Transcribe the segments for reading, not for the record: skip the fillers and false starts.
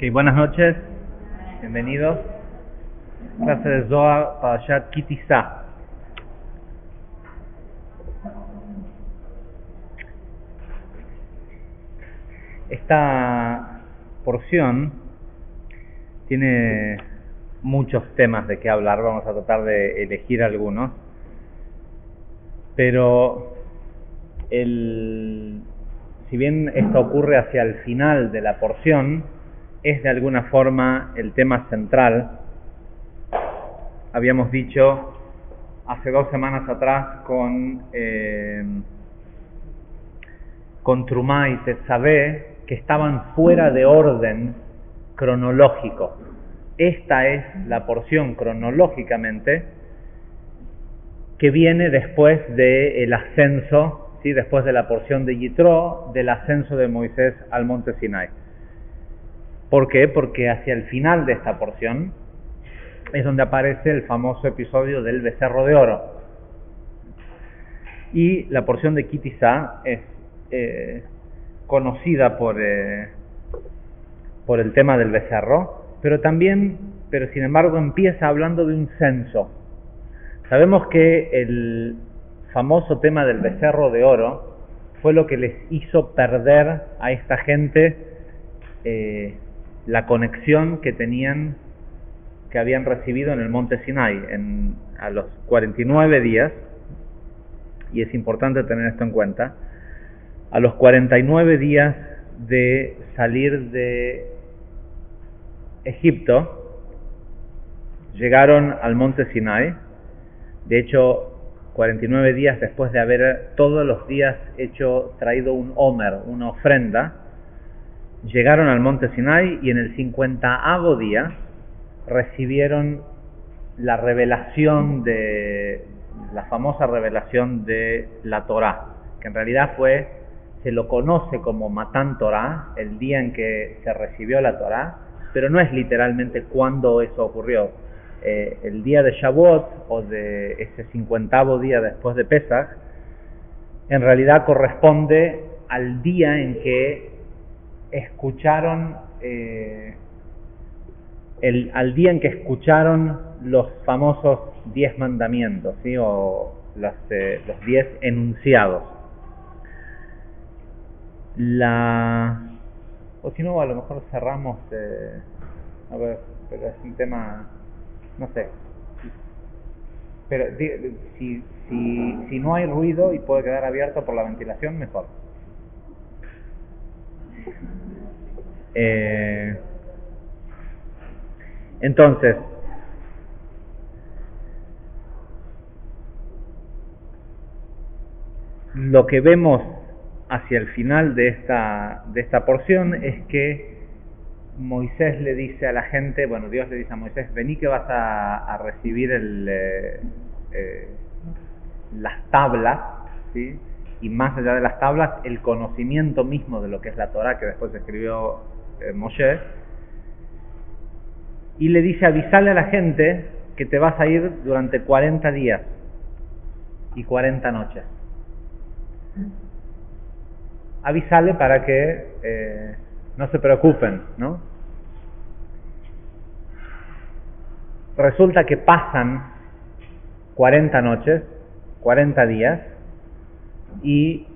Ok, buenas noches, bienvenidos. Clase de Zohar Parashat Ki Tisa. Esta porción tiene muchos temas de qué hablar, vamos a tratar de elegir algunos, pero si bien esto ocurre hacia el final de la porción, es de alguna forma el tema central. Habíamos dicho hace 2 semanas atrás con Trumá y Tetzaveh que estaban fuera de orden cronológico. Esta es la porción cronológicamente que viene después del ascenso, ¿sí? Después de la porción de Yitro, del ascenso de Moisés al monte Sinai. ¿Por qué? Porque hacia el final de esta porción es donde aparece el famoso episodio del becerro de oro. Y la porción de Ki Tisa es conocida por el tema del becerro, pero sin embargo empieza hablando de un censo. Sabemos que el famoso tema del becerro de oro fue lo que les hizo perder a esta gente la conexión que habían recibido en el monte Sinai a los 49 días, y es importante tener esto en cuenta. A los 49 días de salir de Egipto, llegaron al monte Sinai. De hecho, 49 días después de haber todos los días traído un omer, una ofrenda, llegaron al monte Sinai y en el 50º día recibieron la famosa revelación de la Torá, que en realidad se lo conoce como Matán Torá, el día en que se recibió la Torá, pero no es literalmente cuándo eso ocurrió. El día de Shavuot, o de ese 50º día después de Pesach, en realidad corresponde al día en que escucharon los famosos 10 mandamientos, ¿sí? O los 10 enunciados. O si no, a lo mejor cerramos, a ver, pero es un tema, no sé, pero si no hay ruido y puede quedar abierto por la ventilación, mejor. Entonces, lo que vemos hacia el final de esta porción es que Moisés le dice a la gente, Dios le dice a Moisés: vení que vas a recibir las tablas, ¿sí? Y más allá de las tablas, el conocimiento mismo de lo que es la Torá, que después escribió Moshe. Y le dice: avisale a la gente que te vas a ir durante 40 días y 40 noches. Avisale para que no se preocupen, ¿no? Resulta que pasan 40 noches, 40 días, y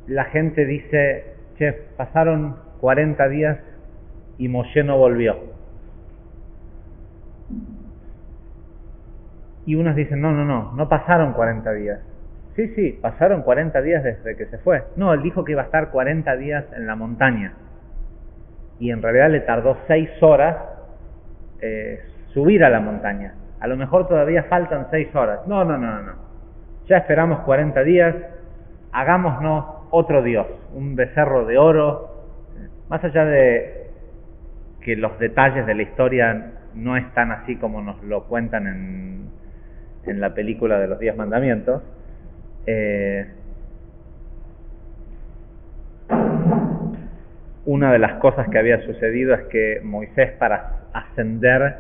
la gente dice: che, pasaron 40 días y Moshe no volvió. Y unos dicen: no pasaron 40 días. Sí, pasaron 40 días desde que se fue. No, él dijo que iba a estar 40 días en la montaña. Y en realidad le tardó 6 horas subir a la montaña. A lo mejor todavía faltan 6 horas. No. Ya esperamos 40 días, hagámonos otro Dios, un becerro de oro. Más allá de que los detalles de la historia no están así como nos lo cuentan en la película de los 10 mandamientos, una de las cosas que había sucedido es que Moisés, para ascender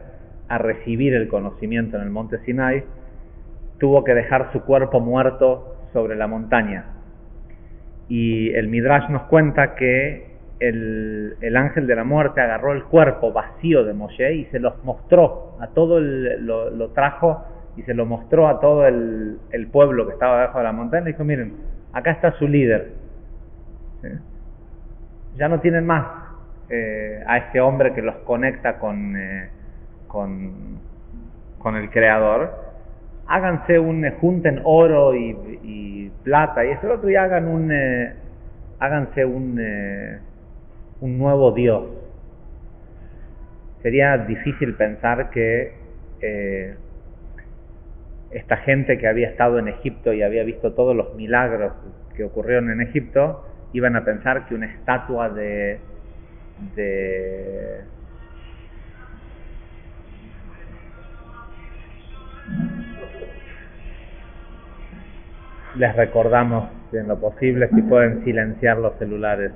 a recibir el conocimiento en el monte Sinai, tuvo que dejar su cuerpo muerto sobre la montaña. Y el Midrash nos cuenta que el ángel de la muerte agarró el cuerpo vacío de Moshe y se los mostró a todo, lo trajo y se lo mostró a todo el pueblo que estaba debajo de la montaña. Y dijo, miren, acá está su líder. ¿Sí? Ya no tienen más a este hombre que los conecta con el Creador. Háganse junten oro y plata y eso otro y háganse un nuevo Dios. Sería difícil pensar que esta gente que había estado en Egipto y había visto todos los milagros que ocurrieron en Egipto, iban a pensar que una estatua de les recordamos en lo posible, si pueden silenciar los celulares.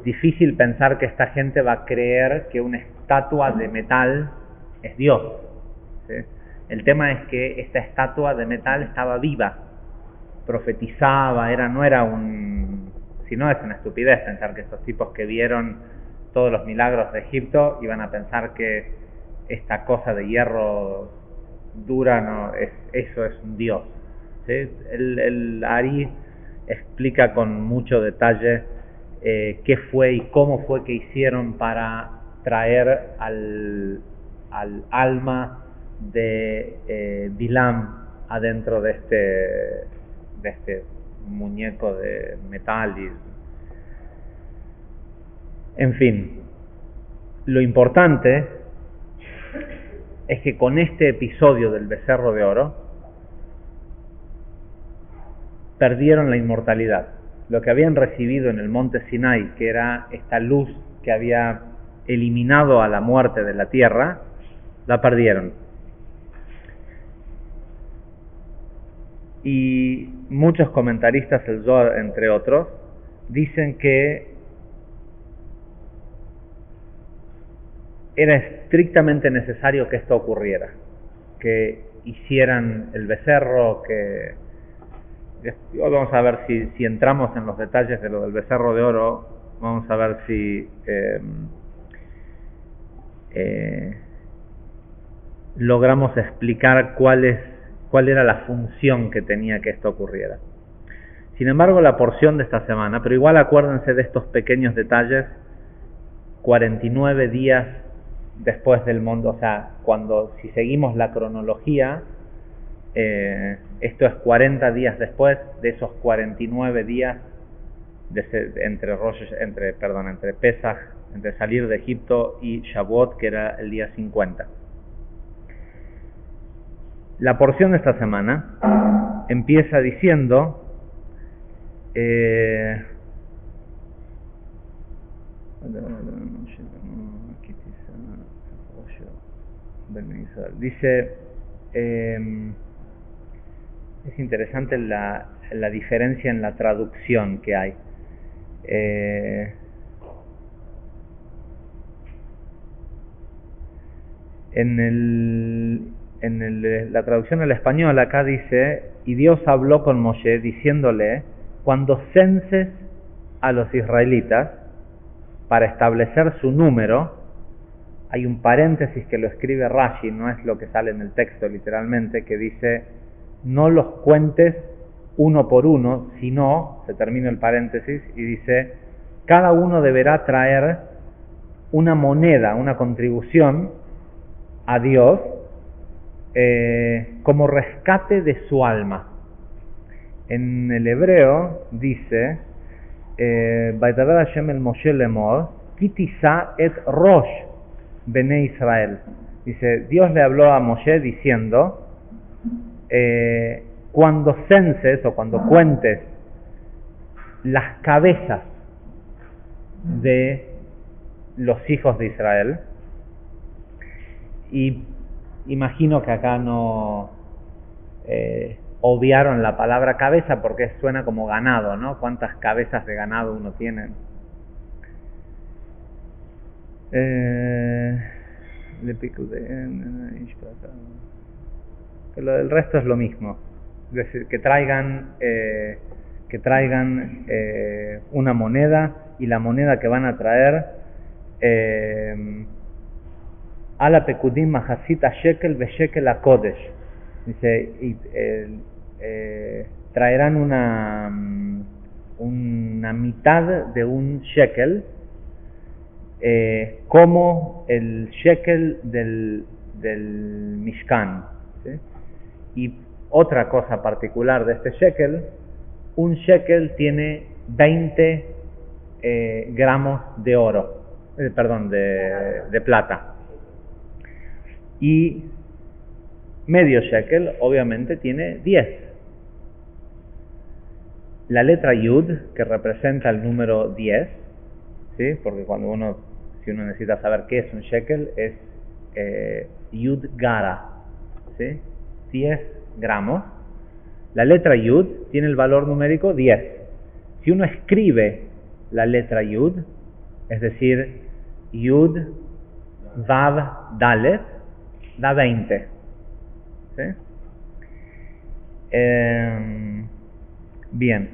Difícil pensar que esta gente va a creer que una estatua de metal es Dios. ¿Sí? El tema es que esta estatua de metal estaba viva, profetizaba, no era si no es una estupidez pensar que estos tipos que vieron todos los milagros de Egipto iban a pensar que esta cosa de hierro dura, eso es un Dios. ¿Sí? El Ari explica con mucho detalle qué fue y cómo fue que hicieron para traer al alma de Bilam adentro de este muñeco de metal. En fin, lo importante es que con este episodio del becerro de oro perdieron la inmortalidad. Lo que habían recibido en el monte Sinai, que era esta luz que había eliminado a la muerte de la tierra, la perdieron. Y muchos comentaristas, el Zohar entre otros, dicen que era estrictamente necesario que esto ocurriera, que hicieran el becerro, que vamos a ver si entramos en los detalles de lo del becerro de oro, vamos a ver si logramos explicar cuál era la función que tenía que esto ocurriera. Sin embargo, la porción de esta semana, pero igual acuérdense de estos pequeños detalles, 49 días después del mundo, o sea, si seguimos la cronología, esto es 40 días después de esos 49 días entre Pesaj, entre salir de Egipto y Shavuot, que era el día 50. La porción de esta semana empieza diciendo dice, es interesante la diferencia en la traducción que hay. La traducción al español acá dice, y Dios habló con Moshe diciéndole, cuando censes a los israelitas para establecer su número, hay un paréntesis que lo escribe Rashi, no es lo que sale en el texto literalmente, que dice, no los cuentes uno por uno, sino, se termina el paréntesis y dice, cada uno deberá traer una moneda, una contribución a Dios como rescate de su alma. En el hebreo dice, Vaitaver Hashem el Moshe lemor, ki tisa et rosh bene Israel. Dice, Dios le habló a Moshe diciendo, cuando censes o cuando cuentes las cabezas de los hijos de Israel, y imagino que acá no obviaron la palabra cabeza porque suena como ganado, ¿no? ¿Cuántas cabezas de ganado uno tiene? Pero el resto es lo mismo. Es decir, que traigan que traigan una moneda, y la moneda que van a traer ala pekudim mahasita shekel ve shekel a kodesh. Dice, traerán una mitad de un shekel, como el shekel del Mishkan, ¿sí? Y otra cosa particular de este shekel, un shekel tiene 20 gramos de oro, de plata. Y medio shekel obviamente tiene 10. La letra Yud, que representa el número 10, ¿sí? Porque si uno necesita saber qué es un shekel, es Yud Gara, ¿sí? 10 gramos. La letra Yud tiene el valor numérico 10. Si uno escribe la letra Yud, es decir, Yud Vav Dalet, da 20. ¿Sí? Bien,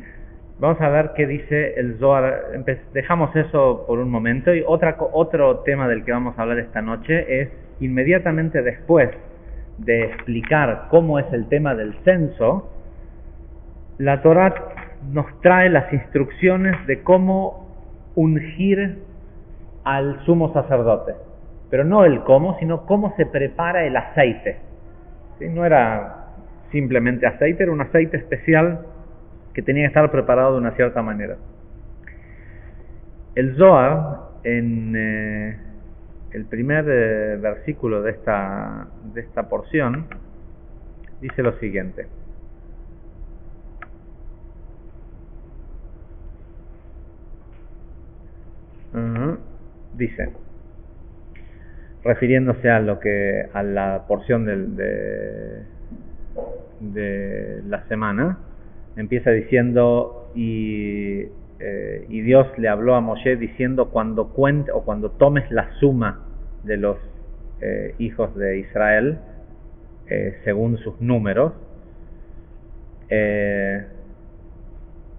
vamos a ver qué dice el Zohar. Dejamos eso por un momento, y otro tema del que vamos a hablar esta noche es inmediatamente después de explicar cómo es el tema del censo. La Torá nos trae las instrucciones de cómo ungir al sumo sacerdote, pero no el cómo, sino cómo se prepara el aceite. ¿Sí? No era simplemente aceite, era un aceite especial que tenía que estar preparado de una cierta manera. El Zohar, en el primer versículo de esta porción, dice lo siguiente. Dice, refiriéndose a la porción de la semana, empieza diciendo, y Dios le habló a Moshe diciendo, cuando tomes la suma de los hijos de Israel según sus números,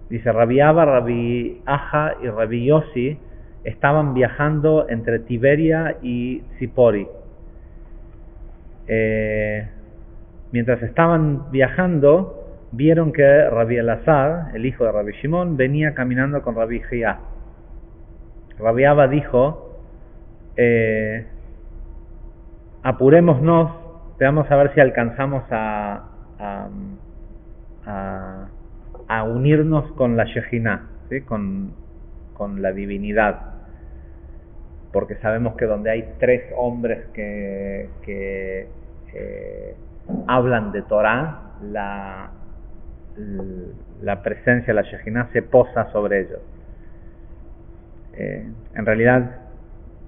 dice, Rabbi Abba, Rabbi Aja y Rabbi Yossi estaban viajando entre Tiberia y Tzipori. Mientras estaban viajando, vieron que Rabbi Elazar, el hijo de Rabbi Shimon, venía caminando con Rabbi Jia. Rabbi Abba dijo, apurémonos, veamos a ver si alcanzamos a unirnos con la Shejinah, ¿sí? con la divinidad, porque sabemos que donde hay 3 hombres que hablan de Torah, la presencia de la Shejinah se posa sobre ellos. En realidad,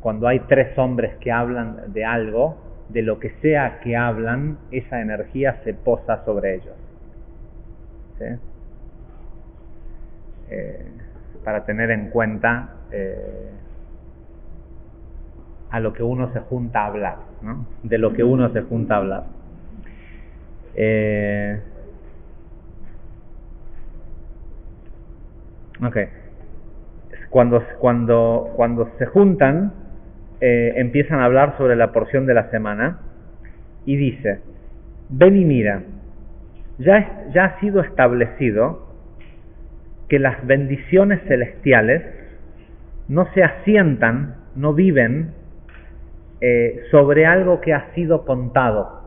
cuando hay 3 hombres que hablan de algo, de lo que sea que hablan, esa energía se posa sobre ellos. ¿Sí? Para tener en cuenta a lo que uno se junta a hablar, ¿no? De lo que uno se junta a hablar. Cuando se juntan, empiezan a hablar sobre la porción de la semana, y dice, ven y mira, ya ha sido establecido que las bendiciones celestiales no se asientan, no viven sobre algo que ha sido contado.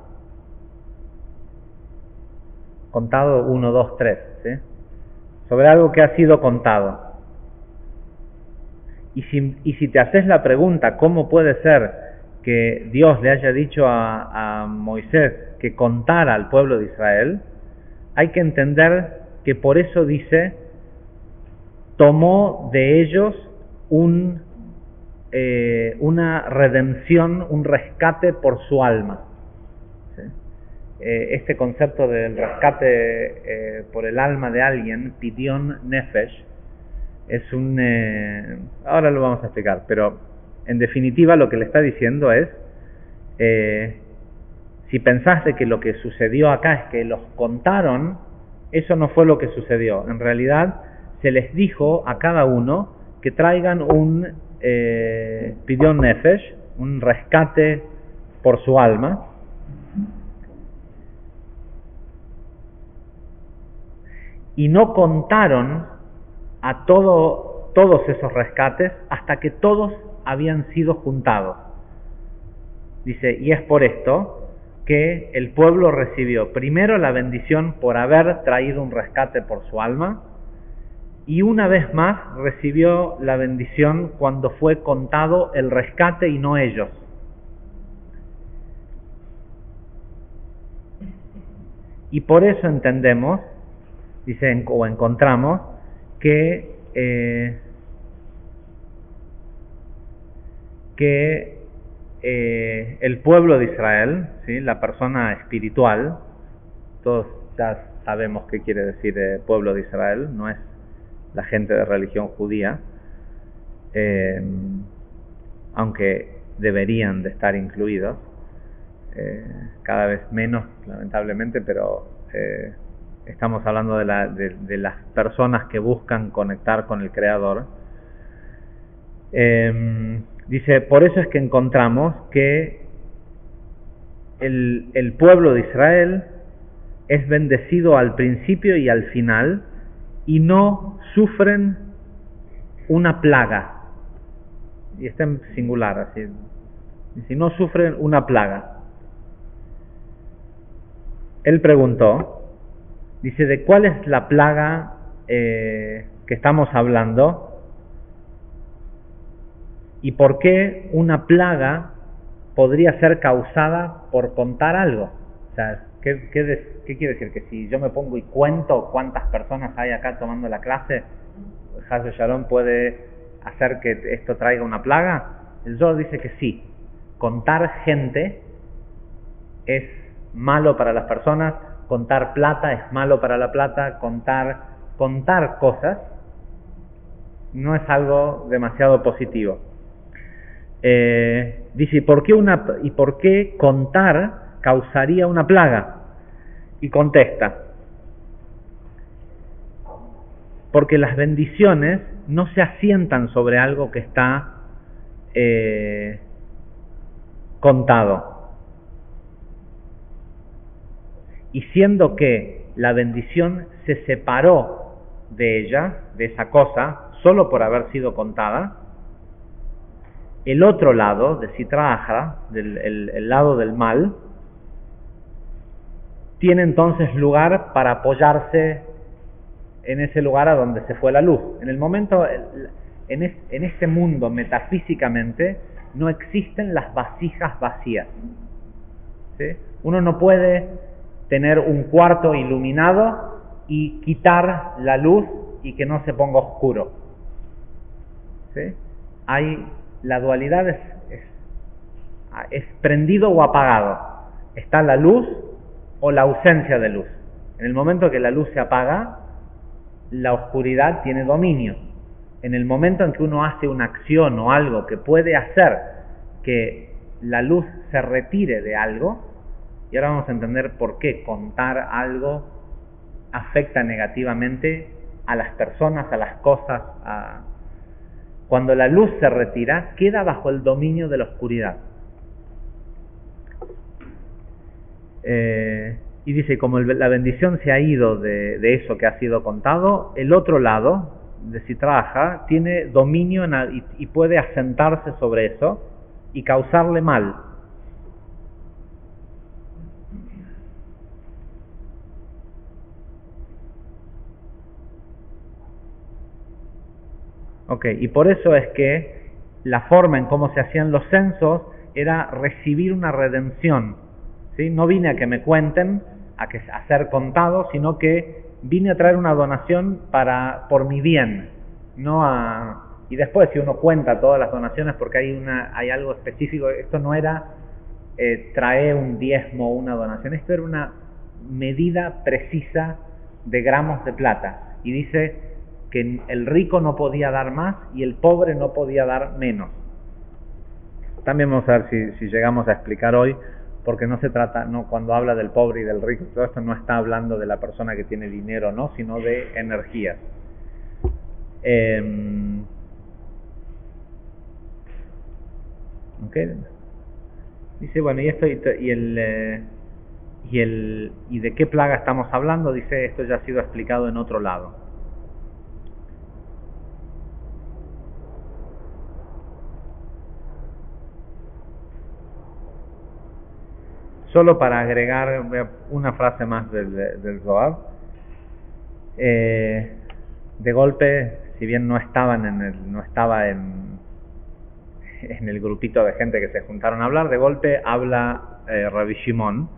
Contado 1, 2, 3, ¿sí? Sobre algo que ha sido contado. Y si te haces la pregunta, ¿cómo puede ser que Dios le haya dicho a Moisés que contara al pueblo de Israel? Hay que entender que por eso dice, tomó de ellos una redención, un rescate por su alma. ¿Sí? Este concepto del rescate por el alma de alguien, Pidyon Nefesh, es ahora lo vamos a explicar, pero en definitiva lo que le está diciendo es, si pensaste que lo que sucedió acá es que los contaron, eso no fue lo que sucedió. En realidad se les dijo a cada uno que traigan un pidyon nefesh, un rescate por su alma, y no contaron a todos esos rescates hasta que todos habían sido juntados. Dice, y es por esto que el pueblo recibió primero la bendición por haber traído un rescate por su alma, y una vez más recibió la bendición cuando fue contado el rescate y no ellos. Y por eso entendemos, dice, o encontramos, que el pueblo de Israel, ¿sí?, la persona espiritual, todos ya sabemos qué quiere decir pueblo de Israel, no es la gente de religión judía, aunque deberían de estar incluidos, cada vez menos lamentablemente, pero estamos hablando de las personas que buscan conectar con el Creador. Dice, por eso es que encontramos que el pueblo de Israel es bendecido al principio y al final, y no sufren una plaga. Y está en singular, así. Dice, no sufren una plaga. Él preguntó, dice, ¿de cuál es la plaga que estamos hablando? ¿Y por qué una plaga podría ser causada por contar algo? O sea, ¿qué quiere decir? Que si yo me pongo y cuento cuántas personas hay acá tomando la clase, Haz de Shalom puede hacer que esto traiga una plaga. El Zohar dice que sí. Contar gente es malo para las personas, contar plata es malo para la plata, contar cosas no es algo demasiado positivo. Dice, ¿y por qué contar causaría una plaga? Y contesta, porque las bendiciones no se asientan sobre algo que está contado. Y siendo que la bendición se separó de ella, de esa cosa, solo por haber sido contada, el otro lado, de Sitra Achra, el lado del mal, tiene entonces lugar para apoyarse en ese lugar a donde se fue la luz. En el momento, en este mundo metafísicamente, no existen las vasijas vacías, ¿sí? Uno no puede tener un cuarto iluminado y quitar la luz y que no se ponga oscuro, ¿sí? La dualidad es prendido o apagado. Está la luz o la ausencia de luz. En el momento que la luz se apaga, la oscuridad tiene dominio. En el momento en que uno hace una acción o algo que puede hacer que la luz se retire de algo, y ahora vamos a entender por qué contar algo afecta negativamente a las personas, a las cosas. Cuando la luz se retira, queda bajo el dominio de la oscuridad. Y dice, como la bendición se ha ido de eso que ha sido contado, el otro lado, de Sitra Achra, tiene dominio y puede asentarse sobre eso y causarle mal. Ok, y por eso es que la forma en cómo se hacían los censos era recibir una redención, ¿sí? No vine a que me cuenten, a ser contado, sino que vine a traer una donación por mi bien, y después si uno cuenta todas las donaciones porque hay algo específico. Esto no era traer un diezmo o una donación, esto era una medida precisa de gramos de plata, y dice que el rico no podía dar más y el pobre no podía dar menos. También vamos a ver si llegamos a explicar hoy porque no se trata, no, cuando habla del pobre y del rico, todo esto no está hablando de la persona que tiene dinero, no, sino de energías. Okay. Dice, bueno, y esto y de qué plaga estamos hablando. Dice, esto ya ha sido explicado en otro lado. Solo para agregar una frase más del Zohar. De golpe, si bien no estaba en el grupito de gente que se juntaron a hablar, de golpe habla Rabbi Shimon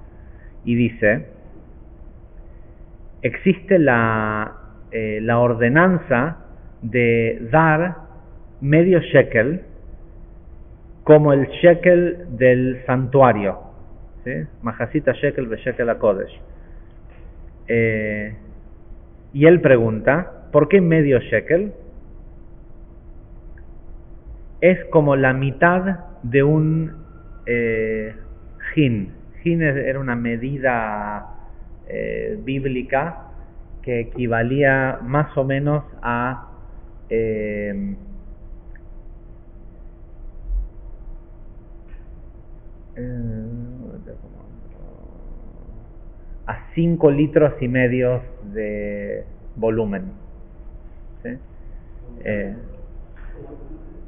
y dice: existe la ordenanza de dar medio shekel como el shekel del santuario, ¿sí? Majasita shekel ve shekel HaKodesh. Y él pregunta, ¿por qué medio shekel? Es como la mitad de un hin. Hin era una medida bíblica que equivalía más o menos a 5 litros y medio de volumen, ¿sí?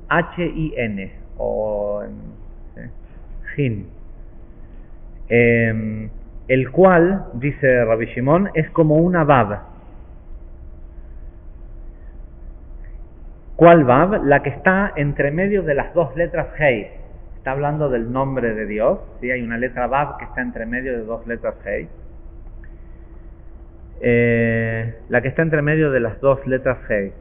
H-I-N o ¿sí? Hin, el cual, dice Rabbi Shimon, es como una Vav. ¿Cuál Vav? La que está entre medio de las dos letras Hei. Está hablando del nombre de Dios, ¿sí? Hay una letra Vav que está entre medio de dos letras Hei. La que está entre medio de las dos letras Hei.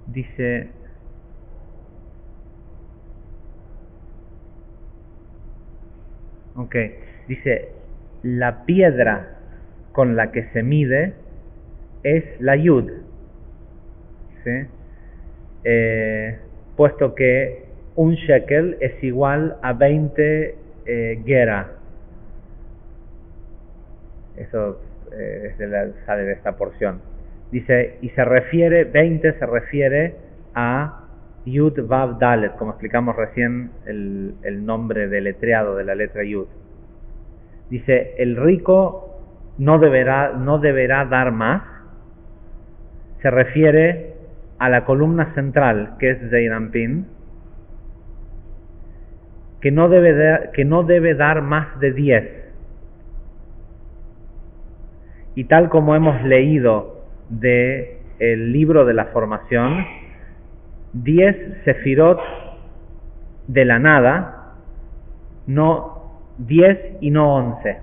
Dice, dice, la piedra con la que se mide es la Yud, ¿sí? Puesto que un shekel es igual a 20 gera. Eso sale de esta porción. Dice, y 20 se refiere a Yud Vav Dalet, como explicamos recién el nombre deletreado de la letra Yud. Dice, el rico no deberá dar más. Se refiere a la columna central, que es Zeirampin, que no debe dar más de 10. Y tal como hemos leído de el libro de la formación, 10 sefirot de la nada, no 10 y no 11.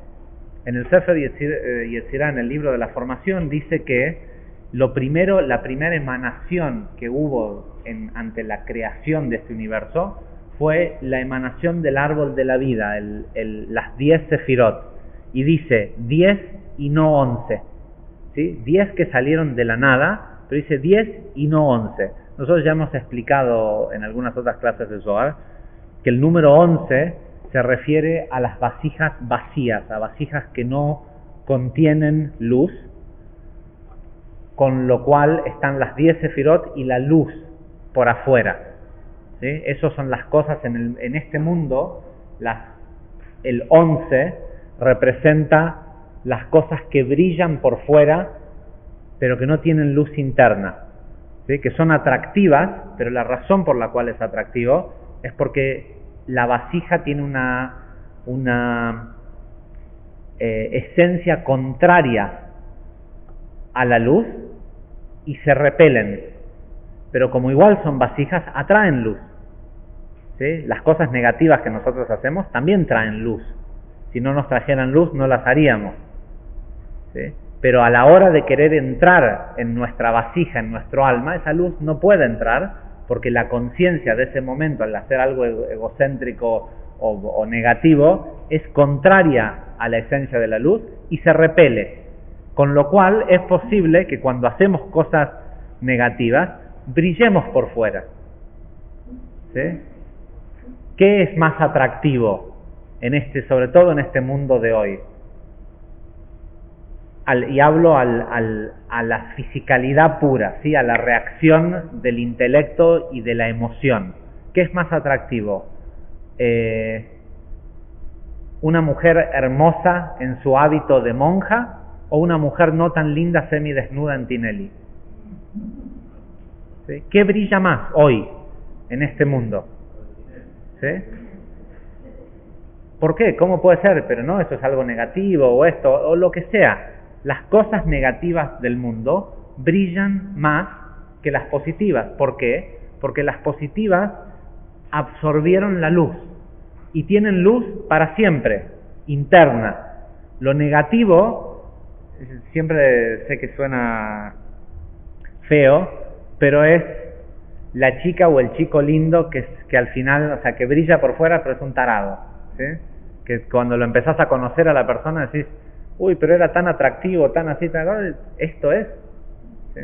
En el Sefer Yetzirah, en el libro de la formación, dice que la primera emanación que hubo ante la creación de este universo fue la emanación del árbol de la vida, las 10 sefirot, y dice 10 y no 11. ¿Sí? 10 que salieron de la nada, pero dice 10 y no 11. Nosotros ya hemos explicado en algunas otras clases de Zohar que el número 11 se refiere a las vasijas vacías, a vasijas que no contienen luz, con lo cual están las 10 sefirot y la luz por afuera, ¿sí? Esas son las cosas en este mundo. El 11 representa las cosas que brillan por fuera, pero que no tienen luz interna, ¿sí? Que son atractivas, pero la razón por la cual es atractivo es porque la vasija tiene una esencia contraria a la luz y se repelen, pero como igual son vasijas, atraen luz, ¿sí? Las cosas negativas que nosotros hacemos también traen luz. Si no nos trajeran luz, no las haríamos, ¿sí? Pero a la hora de querer entrar en nuestra vasija, en nuestro alma, esa luz no puede entrar porque la conciencia de ese momento, al hacer algo egocéntrico o negativo, es contraria a la esencia de la luz y se repele. Con lo cual es posible que cuando hacemos cosas negativas, brillemos por fuera. ¿Sí? ¿Qué es más atractivo sobre todo en este mundo de hoy? Y hablo a la fisicalidad pura, ¿sí? A la reacción del intelecto y de la emoción. ¿Qué es más atractivo? ¿Una mujer hermosa en su hábito de monja o una mujer no tan linda semidesnuda en Tinelli? ¿Sí? ¿Qué brilla más hoy en este mundo? ¿Sí? ¿Por qué? ¿Cómo puede ser? Pero no, eso es algo negativo o esto o lo que sea. Las cosas negativas del mundo brillan más que las positivas. ¿Por qué? Porque las positivas absorbieron la luz y tienen luz para siempre, interna. Lo negativo, siempre sé que suena feo, pero es la chica o el chico lindo que al final, o sea, que brilla por fuera pero es un tarado, ¿sí? Que cuando lo empezás a conocer a la persona decís, uy, pero era tan atractivo, tan así, tan... esto es, ¿sí?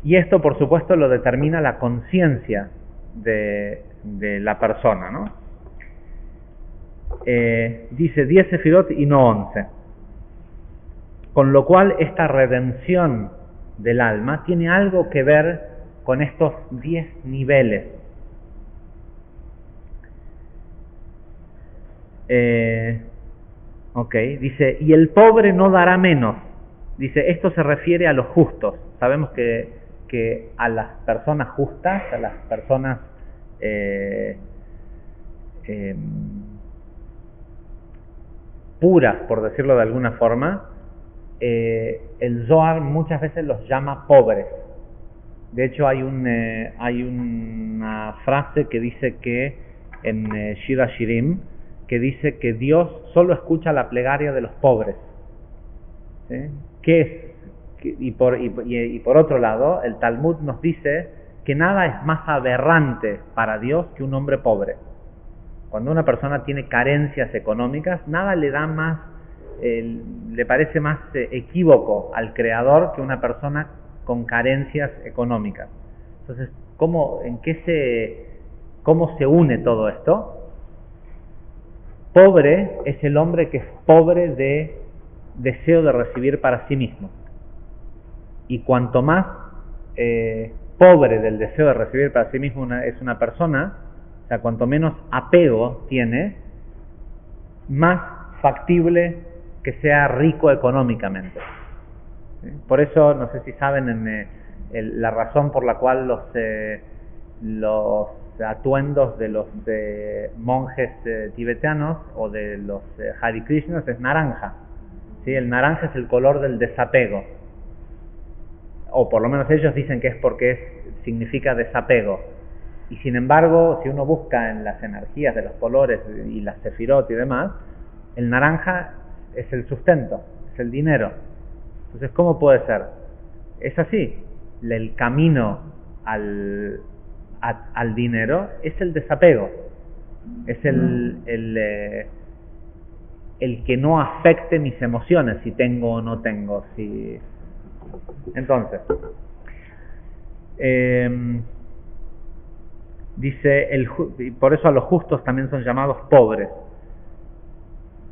Y esto, por supuesto, lo determina la conciencia de la persona, ¿no? Dice 10 sefirot y no 11. Con lo cual, esta redención del alma tiene algo que ver con estos 10 niveles. Dice, y el pobre no dará menos. Dice, esto se refiere a los justos. Sabemos que a las personas justas, a las personas puras, por decirlo de alguna forma, el Zohar muchas veces los llama pobres. De hecho, hay una frase que dice que en Shir HaShirim, que dice que Dios solo escucha la plegaria de los pobres. ¿Sí? ¿Qué es? Y por otro lado, el Talmud nos dice que nada es más aberrante para Dios que un hombre pobre. Cuando una persona tiene carencias económicas, nada le da más, le parece más equívoco al Creador que una persona con carencias económicas. Entonces, ¿cómo se une todo esto? Pobre es el hombre que es pobre de deseo de recibir para sí mismo. Y cuanto más pobre del deseo de recibir para sí mismo es una persona, o sea, cuanto menos apego tiene, más factible que sea rico económicamente. ¿Sí? Por eso, no sé si saben la razón por la cual los atuendos de los monjes tibetanos o de los Hare Krishnas es naranja. ¿Sí? El naranja es el color del desapego, o por lo menos ellos dicen que es porque significa desapego. Y sin embargo, si uno busca en las energías de los colores y las sefirot y demás, el naranja es el sustento, es el dinero. Entonces, ¿cómo puede ser? Es así. El camino al dinero es el desapego, es el que no afecte mis emociones, si tengo o no tengo. Entonces, dice, por eso a los justos también son llamados pobres.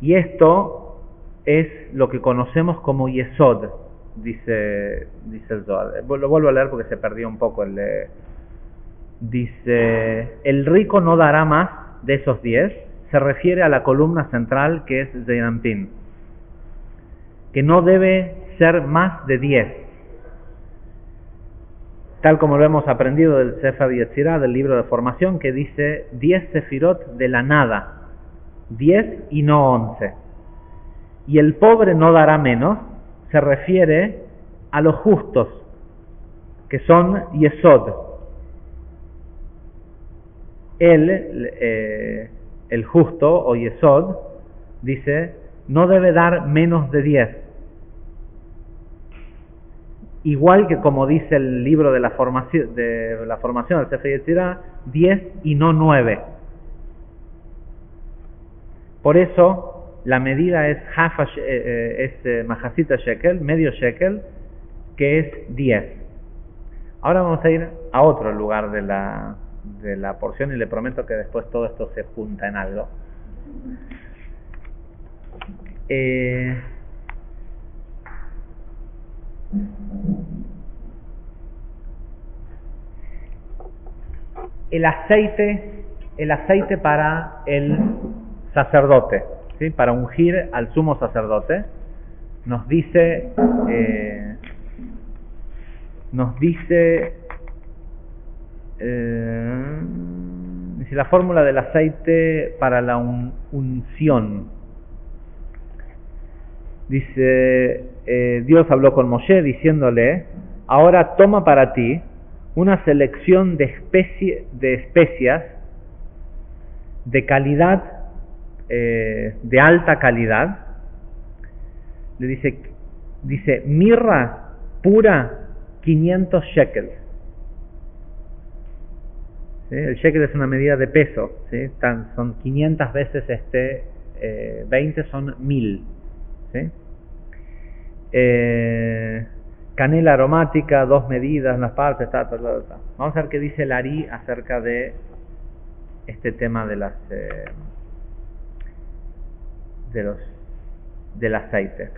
Y esto es lo que conocemos como Yesod, dice el Zohar. Lo vuelvo a leer porque se perdió un poco dice, el rico no dará más de esos 10, se refiere a la columna central que es Zeirampin, que no debe ser más de 10, tal como lo hemos aprendido del Sefer Yetzirah, del libro de formación, que dice 10 sefirot de la nada, 10 y no 11. Y el pobre no dará menos, se refiere a los justos, que son Yesod. El justo o Yesod dice, no debe dar menos de 10. Igual que como dice el libro de la formación del Sefer Yetzirah, 10 y no 9. Por eso la medida es majasita shekel, medio shekel, que es 10. Ahora vamos a ir a otro lugar de la porción y le prometo que después todo esto se junta en algo. El aceite para el sacerdote, ¿sí? Para ungir al sumo sacerdote, nos dice la fórmula del aceite para la unción. Dice, Dios habló con Moshe diciéndole: ahora toma para ti una selección de especias de calidad, de alta calidad. Le dice mirra pura 500 shekels. ¿Sí? El shekel es una medida de peso, ¿sí? Son 500 veces 20 son 1000. ¿Sí? Canela aromática, 2 medidas, las partes, Vamos a ver qué dice el Ari acerca de este tema de del aceite.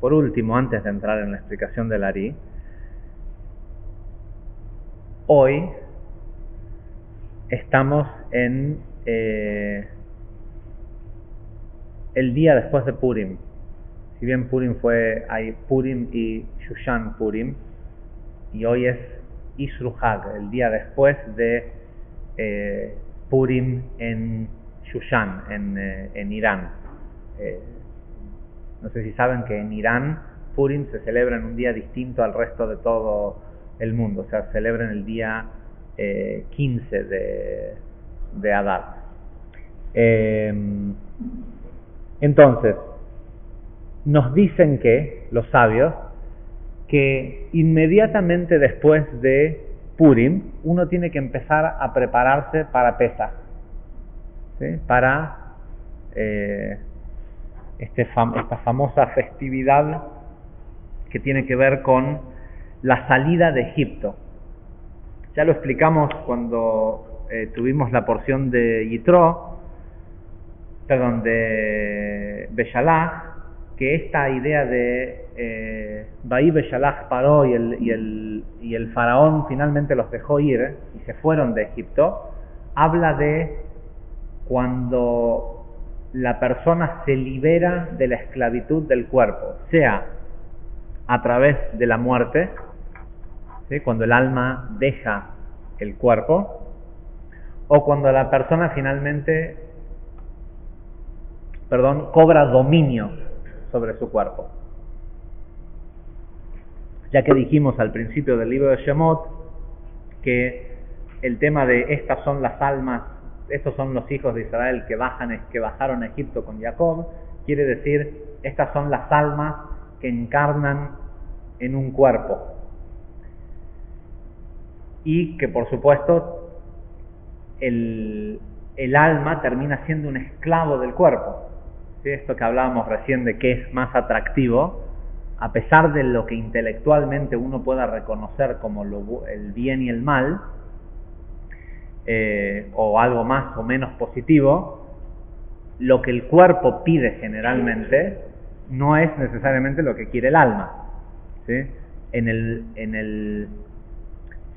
Por último, antes de entrar en la explicación del Ari, hoy estamos en el día después de Purim. Si bien Purim hay Purim y Shushan Purim, y hoy es Isru Hag, el día después de Purim en Shushan, en Irán. No sé si saben que en Irán Purim se celebra en un día distinto al resto de todo el mundo. O sea, se celebra en el día 15 de Adar. Entonces, nos dicen los sabios, que inmediatamente después de Purim uno tiene que empezar a prepararse para Pesaj, ¿sí? Para esta famosa festividad que tiene que ver con la salida de Egipto. Ya lo explicamos cuando tuvimos la porción de Beshalach, que esta idea de Bahí Beshalach paró y el faraón finalmente los dejó ir y se fueron de Egipto, habla de cuando la persona se libera de la esclavitud del cuerpo, sea a través de la muerte, ¿sí? Cuando el alma deja el cuerpo, o cuando la persona finalmente cobra dominio sobre su cuerpo. Ya que dijimos al principio del libro de Shemot que el tema de estas son las almas, estos son los hijos de Israel que bajaron a Egipto con Jacob, quiere decir, estas son las almas que encarnan en un cuerpo. Y que por supuesto el alma termina siendo un esclavo del cuerpo. ¿Sí? Esto que hablábamos recién de qué es más atractivo, a pesar de lo que intelectualmente uno pueda reconocer como el bien y el mal, o algo más o menos positivo, lo que el cuerpo pide generalmente no es necesariamente lo que quiere el alma. ¿Sí?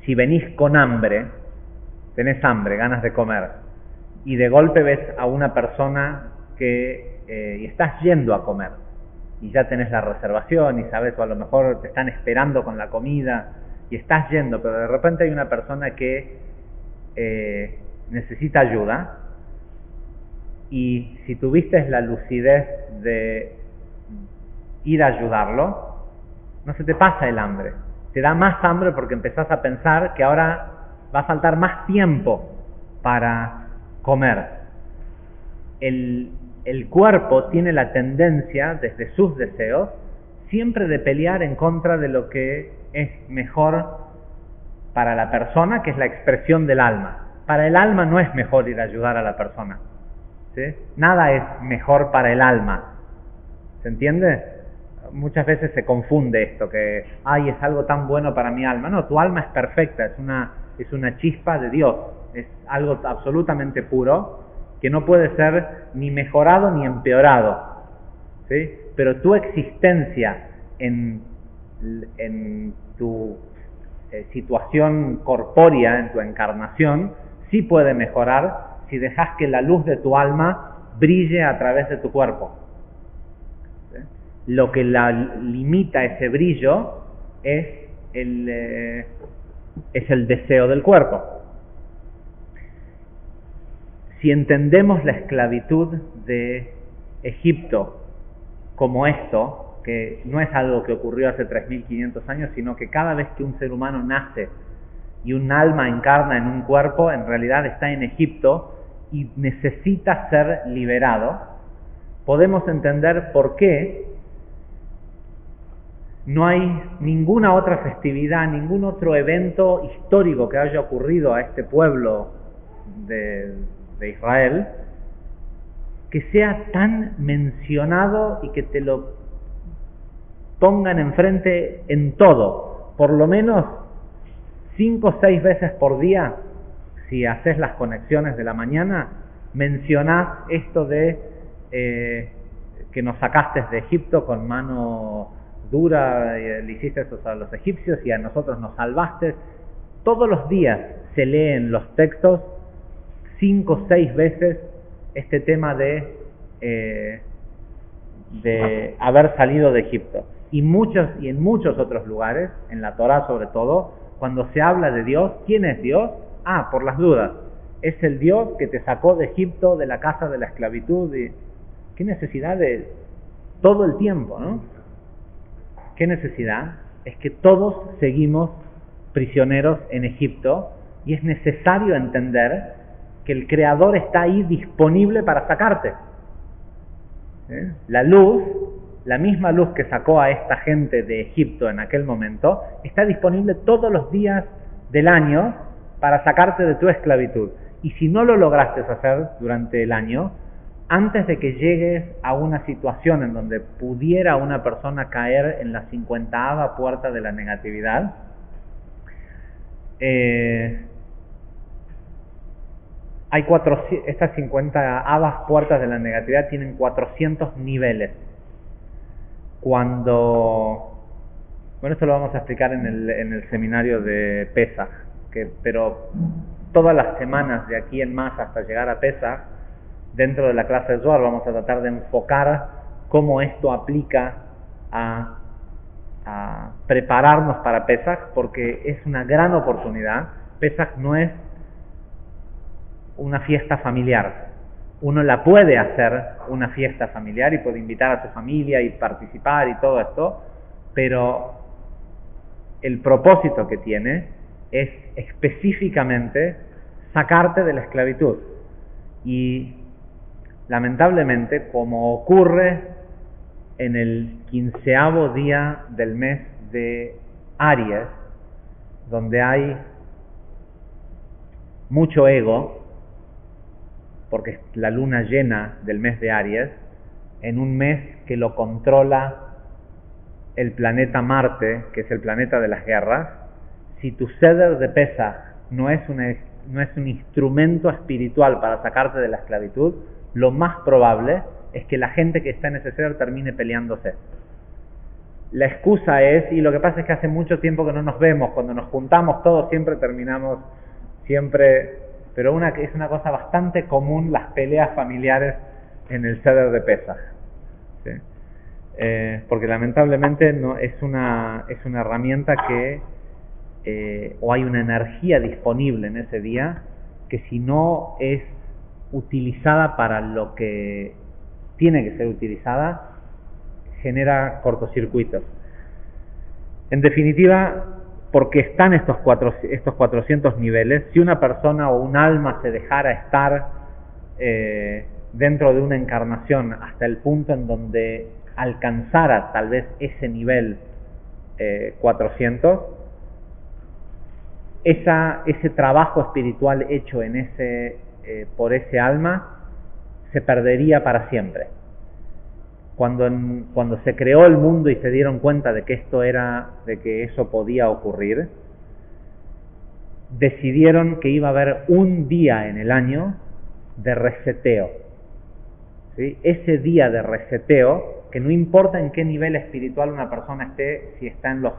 Si venís con hambre, tenés hambre, ganas de comer, y de golpe ves a una persona y estás yendo a comer, y ya tenés la reservación, y sabes, o a lo mejor te están esperando con la comida, y estás yendo, pero de repente hay una persona que necesita ayuda, y si tuviste la lucidez de ir a ayudarlo, no se te pasa el hambre, te da más hambre porque empezás a pensar que ahora va a faltar más tiempo para comer. El cuerpo tiene la tendencia, desde sus deseos, siempre de pelear en contra de lo que es mejor para la persona, que es la expresión del alma. Para el alma no es mejor ir a ayudar a la persona, ¿sí? Nada es mejor para el alma. ¿Se entiende? Muchas veces se confunde esto, que es algo tan bueno para mi alma. No, tu alma es perfecta, es una chispa de Dios, es algo absolutamente puro, que no puede ser ni mejorado ni empeorado, ¿sí? Pero tu existencia en tu situación corpórea, en tu encarnación, sí puede mejorar si dejas que la luz de tu alma brille a través de tu cuerpo. ¿Sí? Lo que limita ese brillo es el deseo del cuerpo. Si entendemos la esclavitud de Egipto como esto, que no es algo que ocurrió hace 3.500 años, sino que cada vez que un ser humano nace y un alma encarna en un cuerpo, en realidad está en Egipto y necesita ser liberado, podemos entender por qué no hay ninguna otra festividad, ningún otro evento histórico que haya ocurrido a este pueblo de Israel que sea tan mencionado y que te lo pongan enfrente en todo, por lo menos 5 o 6 veces por día. Si haces las conexiones de la mañana, mencionás esto de que nos sacaste de Egipto con mano dura, le hiciste eso a los egipcios y a nosotros nos salvaste. Todos los días se leen los textos 5 o 6 veces este tema de haber salido de Egipto. Y en muchos otros lugares, en la Torá sobre todo, cuando se habla de Dios, ¿quién es Dios? Por las dudas, es el Dios que te sacó de Egipto, de la casa de la esclavitud. ¿Qué necesidad de todo el tiempo, no? ¿Qué necesidad? Es que todos seguimos prisioneros en Egipto y es necesario entender que el Creador está ahí disponible para sacarte. La luz, la misma luz que sacó a esta gente de Egipto en aquel momento, está disponible todos los días del año para sacarte de tu esclavitud. Y si no lo lograste hacer durante el año, antes de que llegues a una situación en donde pudiera una persona caer en la 50ª puerta de la negatividad, estas 50ª puertas de la negatividad tienen 400 niveles. Esto lo vamos a explicar en el seminario de Pesaj, pero todas las semanas de aquí en más hasta llegar a Pesaj, dentro de la clase de Zohar vamos a tratar de enfocar cómo esto aplica a prepararnos para Pesaj, porque es una gran oportunidad. Pesaj no es una fiesta familiar. Uno la puede hacer una fiesta familiar y puede invitar a su familia y participar y todo esto, pero el propósito que tiene es específicamente sacarte de la esclavitud. Y lamentablemente, como ocurre en el 15º día del mes de Aries, donde hay mucho ego, porque es la luna llena del mes de Aries, en un mes que lo controla el planeta Marte, que es el planeta de las guerras. Si tu Seder de Pesaj no es un instrumento espiritual para sacarte de la esclavitud, lo más probable es que la gente que está en ese Seder termine peleándose. La excusa es, y lo que pasa es que hace mucho tiempo que no nos vemos, cuando nos juntamos todos siempre terminamos, pero es una cosa bastante común las peleas familiares en el Seder de Pesaj, ¿sí? Porque lamentablemente no es una herramienta que o hay una energía disponible en ese día que si no es utilizada para lo que tiene que ser utilizada, genera cortocircuitos. En definitiva, porque están estos 400 niveles. Si una persona o un alma se dejara estar dentro de una encarnación hasta el punto en donde alcanzara tal vez ese nivel 400, ese trabajo espiritual hecho por ese alma se perdería para siempre. Cuando se creó el mundo y se dieron cuenta de que eso podía ocurrir, decidieron que iba a haber un día en el año de reseteo. ¿Sí? Ese día de reseteo, que no importa en qué nivel espiritual una persona esté, si está en los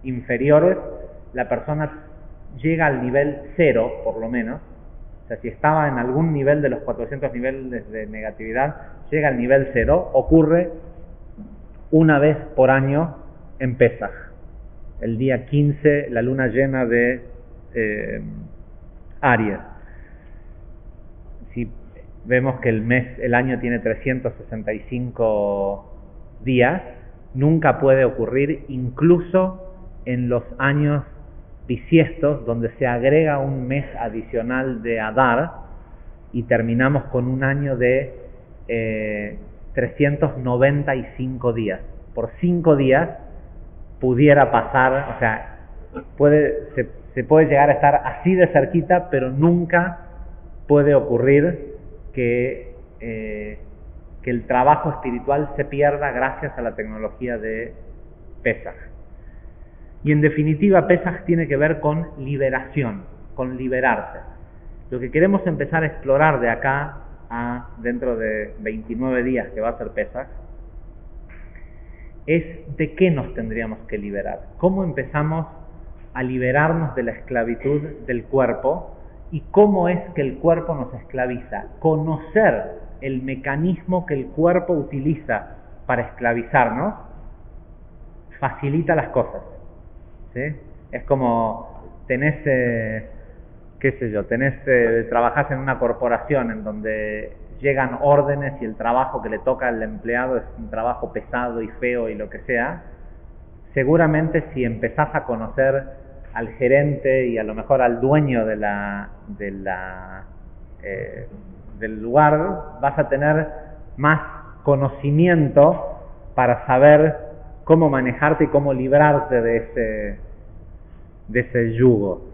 inferiores, la persona llega al nivel 0, por lo menos. O sea, si estaba en algún nivel de los 400 niveles de negatividad, llega al nivel 0, ocurre una vez por año en Pesaj. El día 15, la luna llena de Aries. Si vemos que el año tiene 365 días, nunca puede ocurrir, incluso en los años bisiestos, donde se agrega un mes adicional de Adar, y terminamos con un año de 395 días. Por 5 días pudiera pasar, o sea, se puede llegar a estar así de cerquita, pero nunca puede ocurrir que el trabajo espiritual se pierda gracias a la tecnología de Pesaj. Y en definitiva, Pesaj tiene que ver con liberación, con liberarse. Lo que queremos empezar a explorar de acá a dentro de 29 días que va a ser Pesaj, es de qué nos tendríamos que liberar. ¿Cómo empezamos a liberarnos de la esclavitud del cuerpo? ¿Y cómo es que el cuerpo nos esclaviza? Conocer el mecanismo que el cuerpo utiliza para esclavizarnos facilita las cosas. ¿Sí? Es como trabajás en una corporación en donde llegan órdenes y el trabajo que le toca al empleado es un trabajo pesado y feo y lo que sea. Seguramente si empezás a conocer al gerente y a lo mejor al dueño del lugar, vas a tener más conocimiento para saber cómo manejarte y cómo librarte de ese yugo.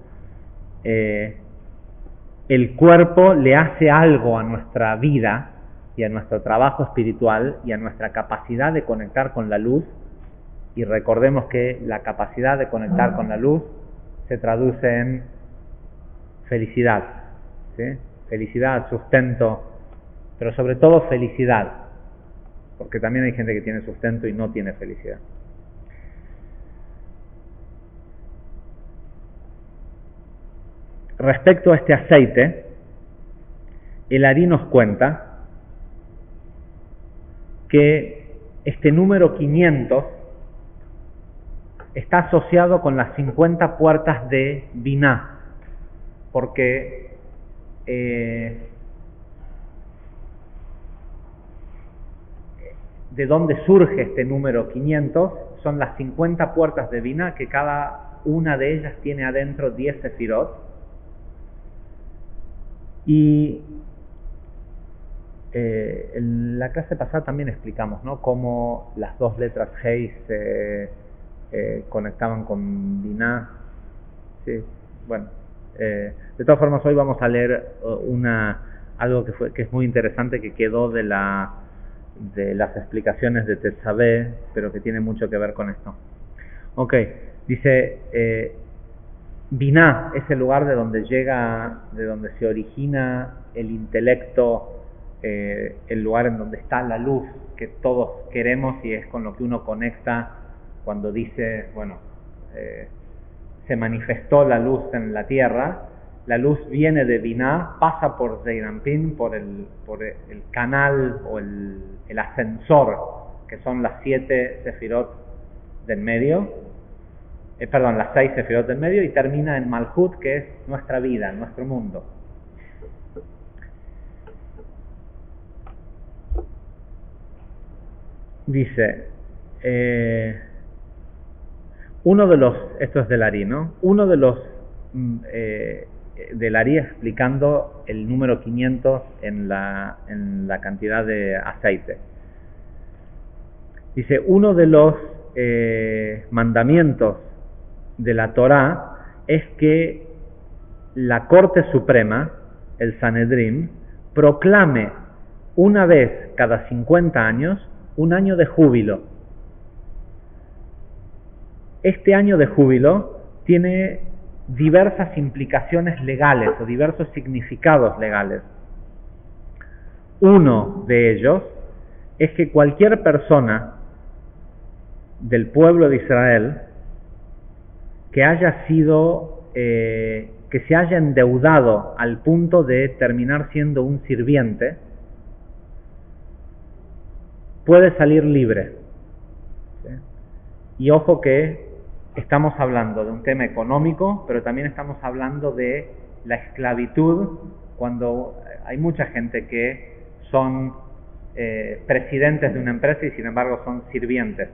El cuerpo le hace algo a nuestra vida y a nuestro trabajo espiritual y a nuestra capacidad de conectar con la luz, y recordemos que la capacidad de conectar con la luz se traduce en felicidad, ¿sí? Felicidad, sustento, pero sobre todo felicidad, porque también hay gente que tiene sustento y no tiene felicidad. Respecto a este aceite, el Ari nos cuenta que este número 500 está asociado con las 50 puertas de Biná, porque de dónde surge este número 500 son las 50 puertas de Biná, que cada una de ellas tiene adentro 10 sefirot. Y en la clase pasada también explicamos, ¿no?, cómo las dos letras Hei se conectaban con Biná. Sí, bueno, de todas formas hoy vamos a leer algo que es muy interesante, que quedó de las explicaciones de Tetzaveh, pero que tiene mucho que ver con esto. Ok, dice Biná es el lugar de donde se origina el intelecto, el lugar en donde está la luz que todos queremos, y es con lo que uno conecta cuando dice, bueno, se manifestó la luz en la tierra. La luz viene de Biná, pasa por Zeir Anpin, por el canal o el ascensor, que son las 7 sefirot del medio, las 6 sefirot del medio, y termina en Malhut, que es nuestra vida, nuestro mundo. Dice, esto es del Ari, ¿no? Uno de los del Ari explicando el número 500 en la cantidad de aceite. Dice, uno de los mandamientos de la Torá es que la Corte Suprema, el Sanedrín, proclame una vez cada 50 años un año de júbilo. Este año de júbilo tiene diversas implicaciones legales o diversos significados legales. Uno de ellos es que cualquier persona del pueblo de Israel que haya sido, que se haya endeudado al punto de terminar siendo un sirviente, puede salir libre. ¿Sí? Y ojo que estamos hablando de un tema económico, pero también estamos hablando de la esclavitud, cuando hay mucha gente que son presidentes de una empresa y sin embargo son sirvientes.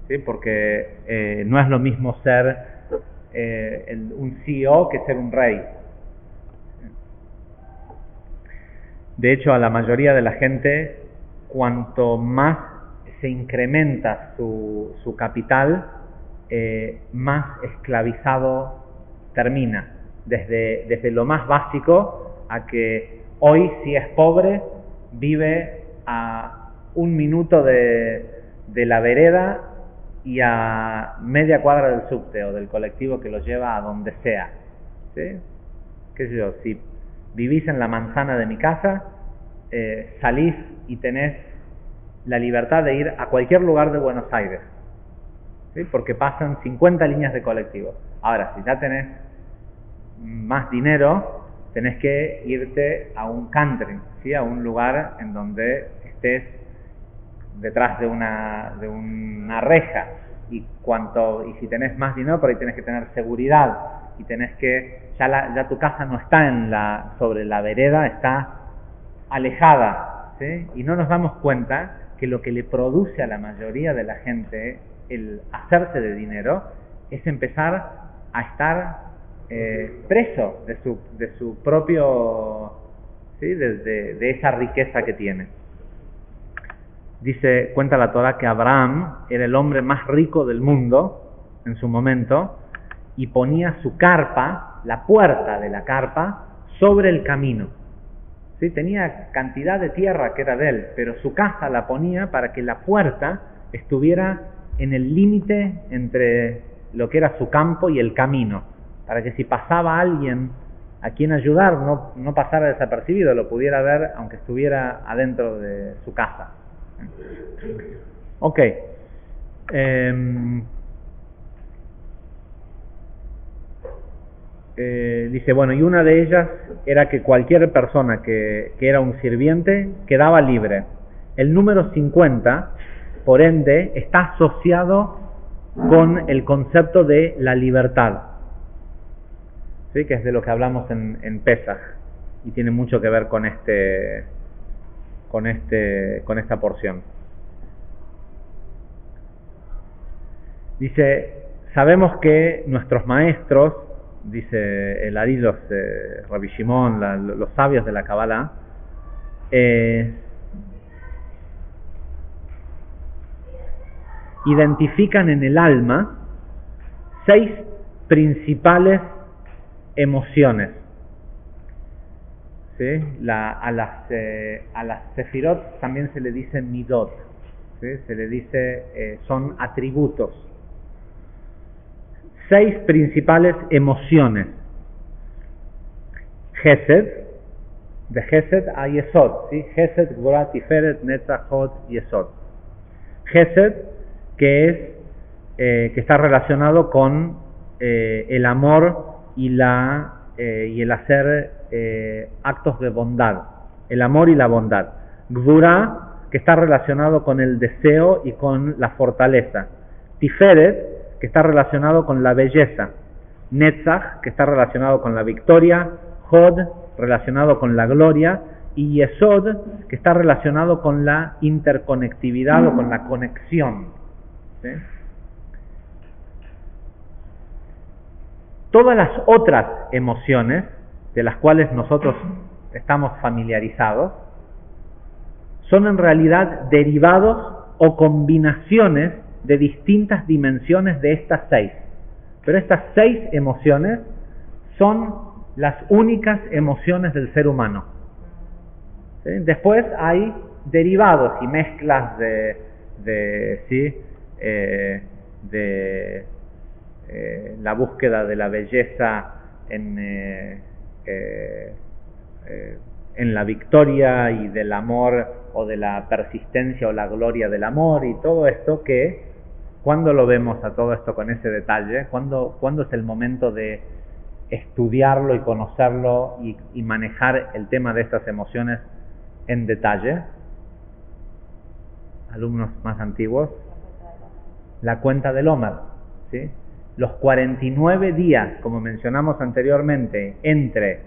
¿Sí? Porque no es lo mismo ser un CEO que ser un rey. De hecho, a la mayoría de la gente, cuanto más se incrementa su capital, más esclavizado termina. Desde lo más básico a que hoy, si es pobre, vive a 1 minuto de la vereda y a media cuadra del subte o del colectivo que lo lleva a donde sea. ¿Sí? ¿Qué sé yo? Si vivís en la manzana de mi casa, salís y tenés la libertad de ir a cualquier lugar de Buenos Aires. ¿Sí? Porque pasan 50 líneas de colectivo. Ahora, si ya tenés más dinero, tenés que irte a un country, ¿sí? A un lugar en donde estés detrás de una reja, y si tenés más dinero, por ahí tenés que tener seguridad, y tenés que ya tu casa no está sobre la vereda, está alejada, ¿sí? Y no nos damos cuenta que lo que le produce a la mayoría de la gente el hacerse de dinero es empezar a estar preso de su propio, ¿sí? de esa riqueza que tiene. Cuenta la Torá que Abraham era el hombre más rico del mundo en su momento, y ponía su carpa, la puerta de la carpa, sobre el camino. ¿Sí? Tenía cantidad de tierra que era de él, pero su casa la ponía para que la puerta estuviera en el límite entre lo que era su campo y el camino, para que si pasaba alguien a quien ayudar no pasara desapercibido, lo pudiera ver aunque estuviera adentro de su casa. Ok. Dice, bueno, y una de ellas era que cualquier persona que era un sirviente quedaba libre. El número 50, por ende, está asociado con el concepto de la libertad, ¿sí? Que es de lo que hablamos en Pesaj, y tiene mucho que ver con esta porción. Dice, sabemos que nuestros maestros, dice el Ari, Rabbi Shimon, los sabios de la Kabbalah, identifican en el alma 6 principales emociones. ¿Sí? A las sefirot también se le dice midot, ¿sí? Se le dice, son atributos. 6 principales emociones. Gesed, de Gesed a Yesod, ¿sí? Gesed, Gvura, Tiferet, Netzach, Hod, Yesod. Gesed, que está relacionado con el amor y el hacer actos de bondad, el amor y la bondad. Gvura, que está relacionado con el deseo y con la fortaleza. Tiferet, que está relacionado con la belleza. Netzach, que está relacionado con la victoria. Hod, relacionado con la gloria. Y Yesod, que está relacionado con la interconectividad o con la conexión. ¿Sí? Todas las otras emociones de las cuales nosotros estamos familiarizados son en realidad derivados o combinaciones de distintas dimensiones de estas 6. Pero estas 6 emociones son las únicas emociones del ser humano. ¿Sí? Después hay derivados y mezclas de la búsqueda de la belleza en la victoria y del amor, o de la persistencia o la gloria del amor, y todo esto que, ¿cuándo lo vemos a todo esto con ese detalle? ¿Cuándo es el momento de estudiarlo y conocerlo y manejar el tema de estas emociones en detalle? Alumnos más antiguos, la cuenta del Omer, ¿sí? Los 49 días, como mencionamos anteriormente, entre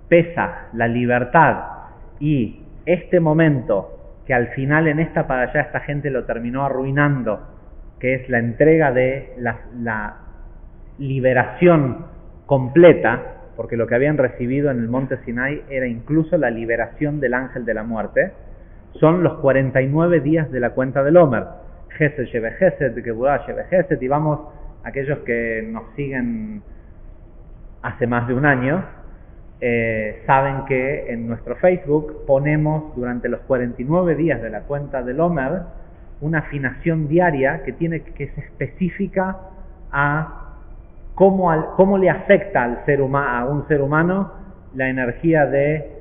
Pesaj, la libertad, y este momento que al final en esta parashá esta gente lo terminó arruinando, que es la entrega de la liberación completa, porque lo que habían recibido en el monte Sinai era incluso la liberación del ángel de la muerte. Son los 49 días de la cuenta del Omer. Gesed Shebe Gesed, Geburah Shebe Gesed, y vamos, aquellos que nos siguen hace más de un año, saben que en nuestro Facebook ponemos durante los 49 días de la cuenta del Omer una afinación diaria que es específica a cómo le afecta a un ser humano la energía de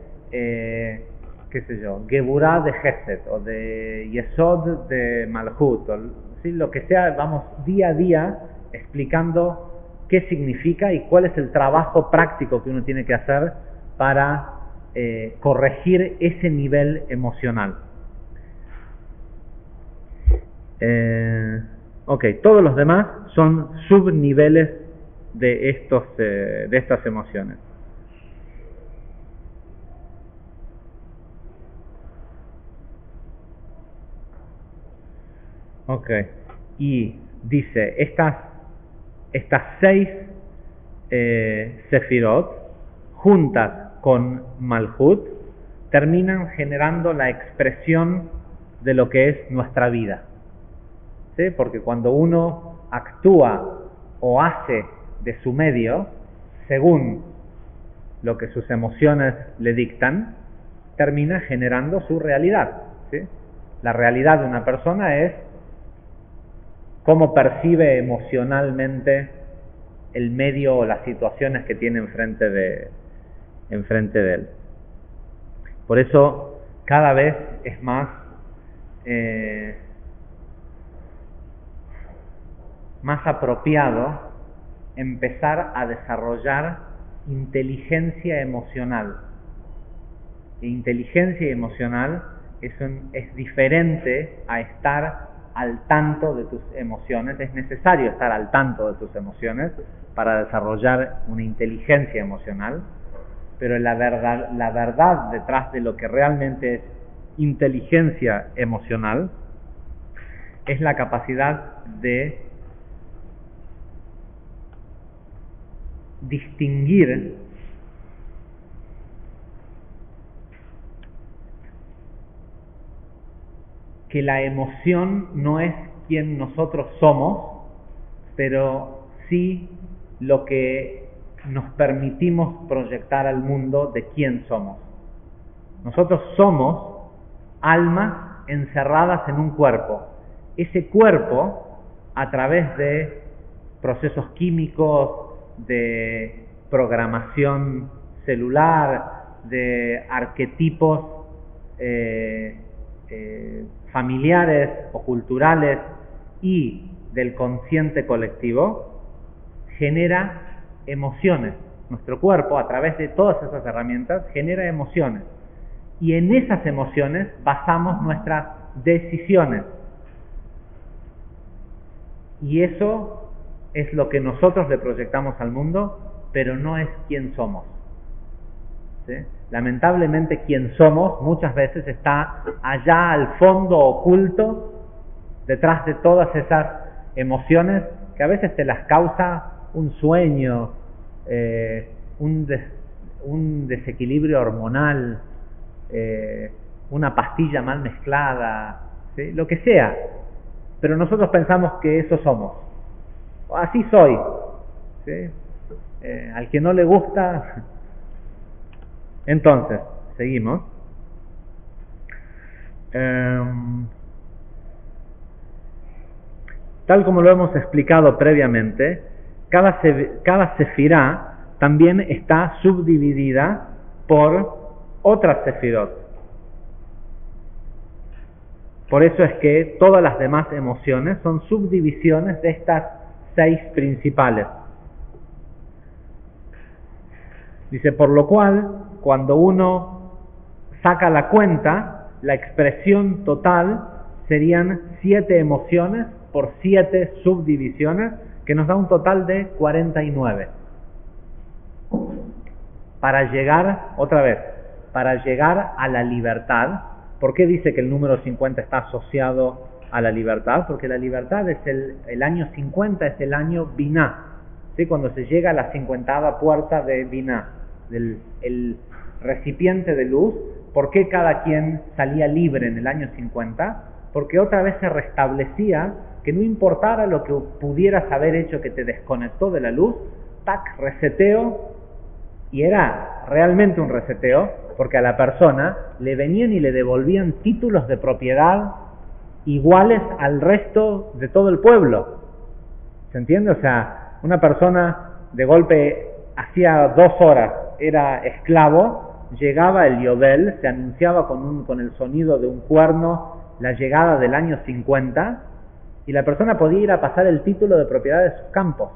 Geburah de Gesed, o de Yesod de Malhut, ¿sí? Lo que sea, vamos día a día explicando qué significa y cuál es el trabajo práctico que uno tiene que hacer para corregir ese nivel emocional. Todos los demás son subniveles de estas emociones. Y dice, estas 6 Sefirot, juntas con Malhut, terminan generando la expresión de lo que es nuestra vida. ¿Sí? Porque cuando uno actúa o hace de su medio, según lo que sus emociones le dictan, termina generando su realidad. ¿Sí? La realidad de una persona es cómo percibe emocionalmente el medio o las situaciones que tiene enfrente de él. Por eso cada vez es más apropiado empezar a desarrollar inteligencia emocional. E inteligencia emocional es diferente a estar al tanto de tus emociones. Es necesario estar al tanto de tus emociones para desarrollar una inteligencia emocional, pero la verdad detrás de lo que realmente es inteligencia emocional es la capacidad de distinguir que la emoción no es quien nosotros somos, pero sí lo que nos permitimos proyectar al mundo de quién somos. Nosotros somos almas encerradas en un cuerpo. Ese cuerpo, a través de procesos químicos, de programación celular, de arquetipos familiares o culturales y del consciente colectivo, genera emociones. Nuestro cuerpo, a través de todas esas herramientas, genera emociones. Y en esas emociones basamos nuestras decisiones. Y eso es lo que nosotros le proyectamos al mundo, pero no es quién somos. ¿Sí? Lamentablemente quien somos muchas veces está allá al fondo, oculto, detrás de todas esas emociones que a veces te las causa un sueño, un desequilibrio hormonal, una pastilla mal mezclada, ¿sí? Lo que sea. Pero nosotros pensamos que eso somos. Así soy. ¿Sí? Al que no le gusta. Entonces, seguimos. Tal como lo hemos explicado previamente, cada sefirá también está subdividida por otras sefirot. Por eso es que todas las demás emociones son subdivisiones de estas 6 principales. Dice, por lo cual, cuando uno saca la cuenta, la expresión total serían 7 emociones por 7 subdivisiones, que nos da un total de 49. Para llegar, otra vez, para llegar a la libertad. ¿Por qué dice que el número 50 está asociado a la libertad? Porque la libertad es el año 50, es el año Binah, ¿sí? Cuando se llega a la 50ª puerta de Binah, el recipiente de luz. ¿Por qué cada quien salía libre en el año 50? Porque otra vez se restablecía que no importara lo que pudieras haber hecho que te desconectó de la luz, tac, reseteo, y era realmente un reseteo, porque a la persona le venían y le devolvían títulos de propiedad iguales al resto de todo el pueblo. ¿Se entiende? O sea, una persona de golpe hacía 2 horas era esclavo, llegaba el Yobel, se anunciaba con el sonido de un cuerno la llegada del año 50, y la persona podía ir a pasar el título de propiedad de sus campos,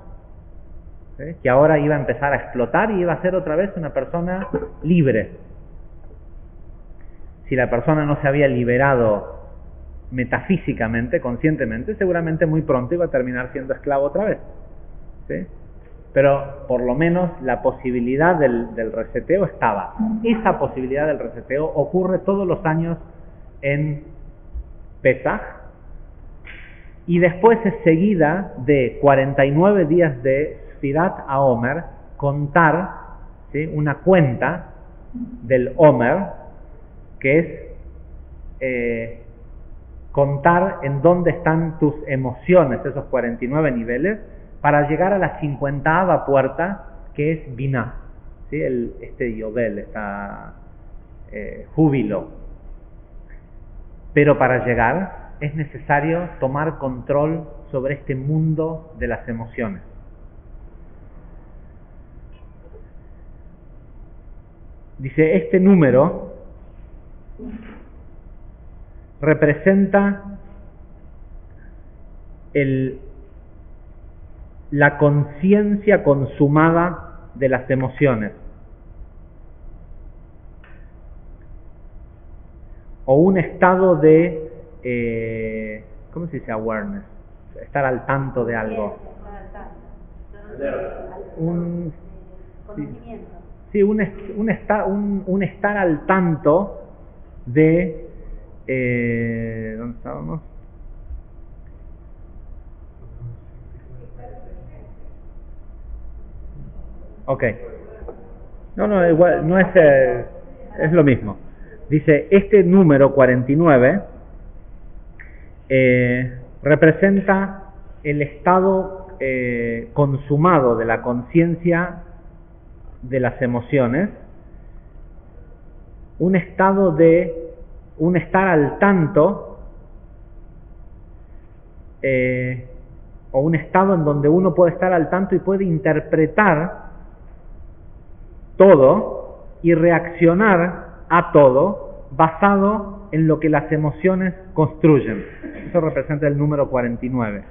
¿sí? Que ahora iba a empezar a explotar y iba a ser otra vez una persona libre. Si la persona no se había liberado metafísicamente, conscientemente, seguramente muy pronto iba a terminar siendo esclavo otra vez, ¿sí? Pero por lo menos la posibilidad del reseteo estaba. Esa posibilidad del reseteo ocurre todos los años en Pesaj, y después es seguida de 49 días de Sfirat HaOmer, contar, ¿sí? Una cuenta del Omer, que es contar en dónde están tus emociones, esos 49 niveles, para llegar a la 50ª puerta, que es Binah, ¿sí? Este Yobel, júbilo. Pero para llegar es necesario tomar control sobre este mundo de las emociones. Dice, este número representa la conciencia consumada de las emociones, o un estado de, ¿cómo se dice awareness? Estar al tanto de algo. Sí, un estar al tanto de, ¿dónde estábamos? Ok. No, igual, no es lo mismo. Dice, este número 49 representa el estado consumado de la conciencia de las emociones, un estar al tanto, o un estado en donde uno puede estar al tanto y puede interpretar todo y reaccionar a todo basado en lo que las emociones construyen. Eso representa el número 49.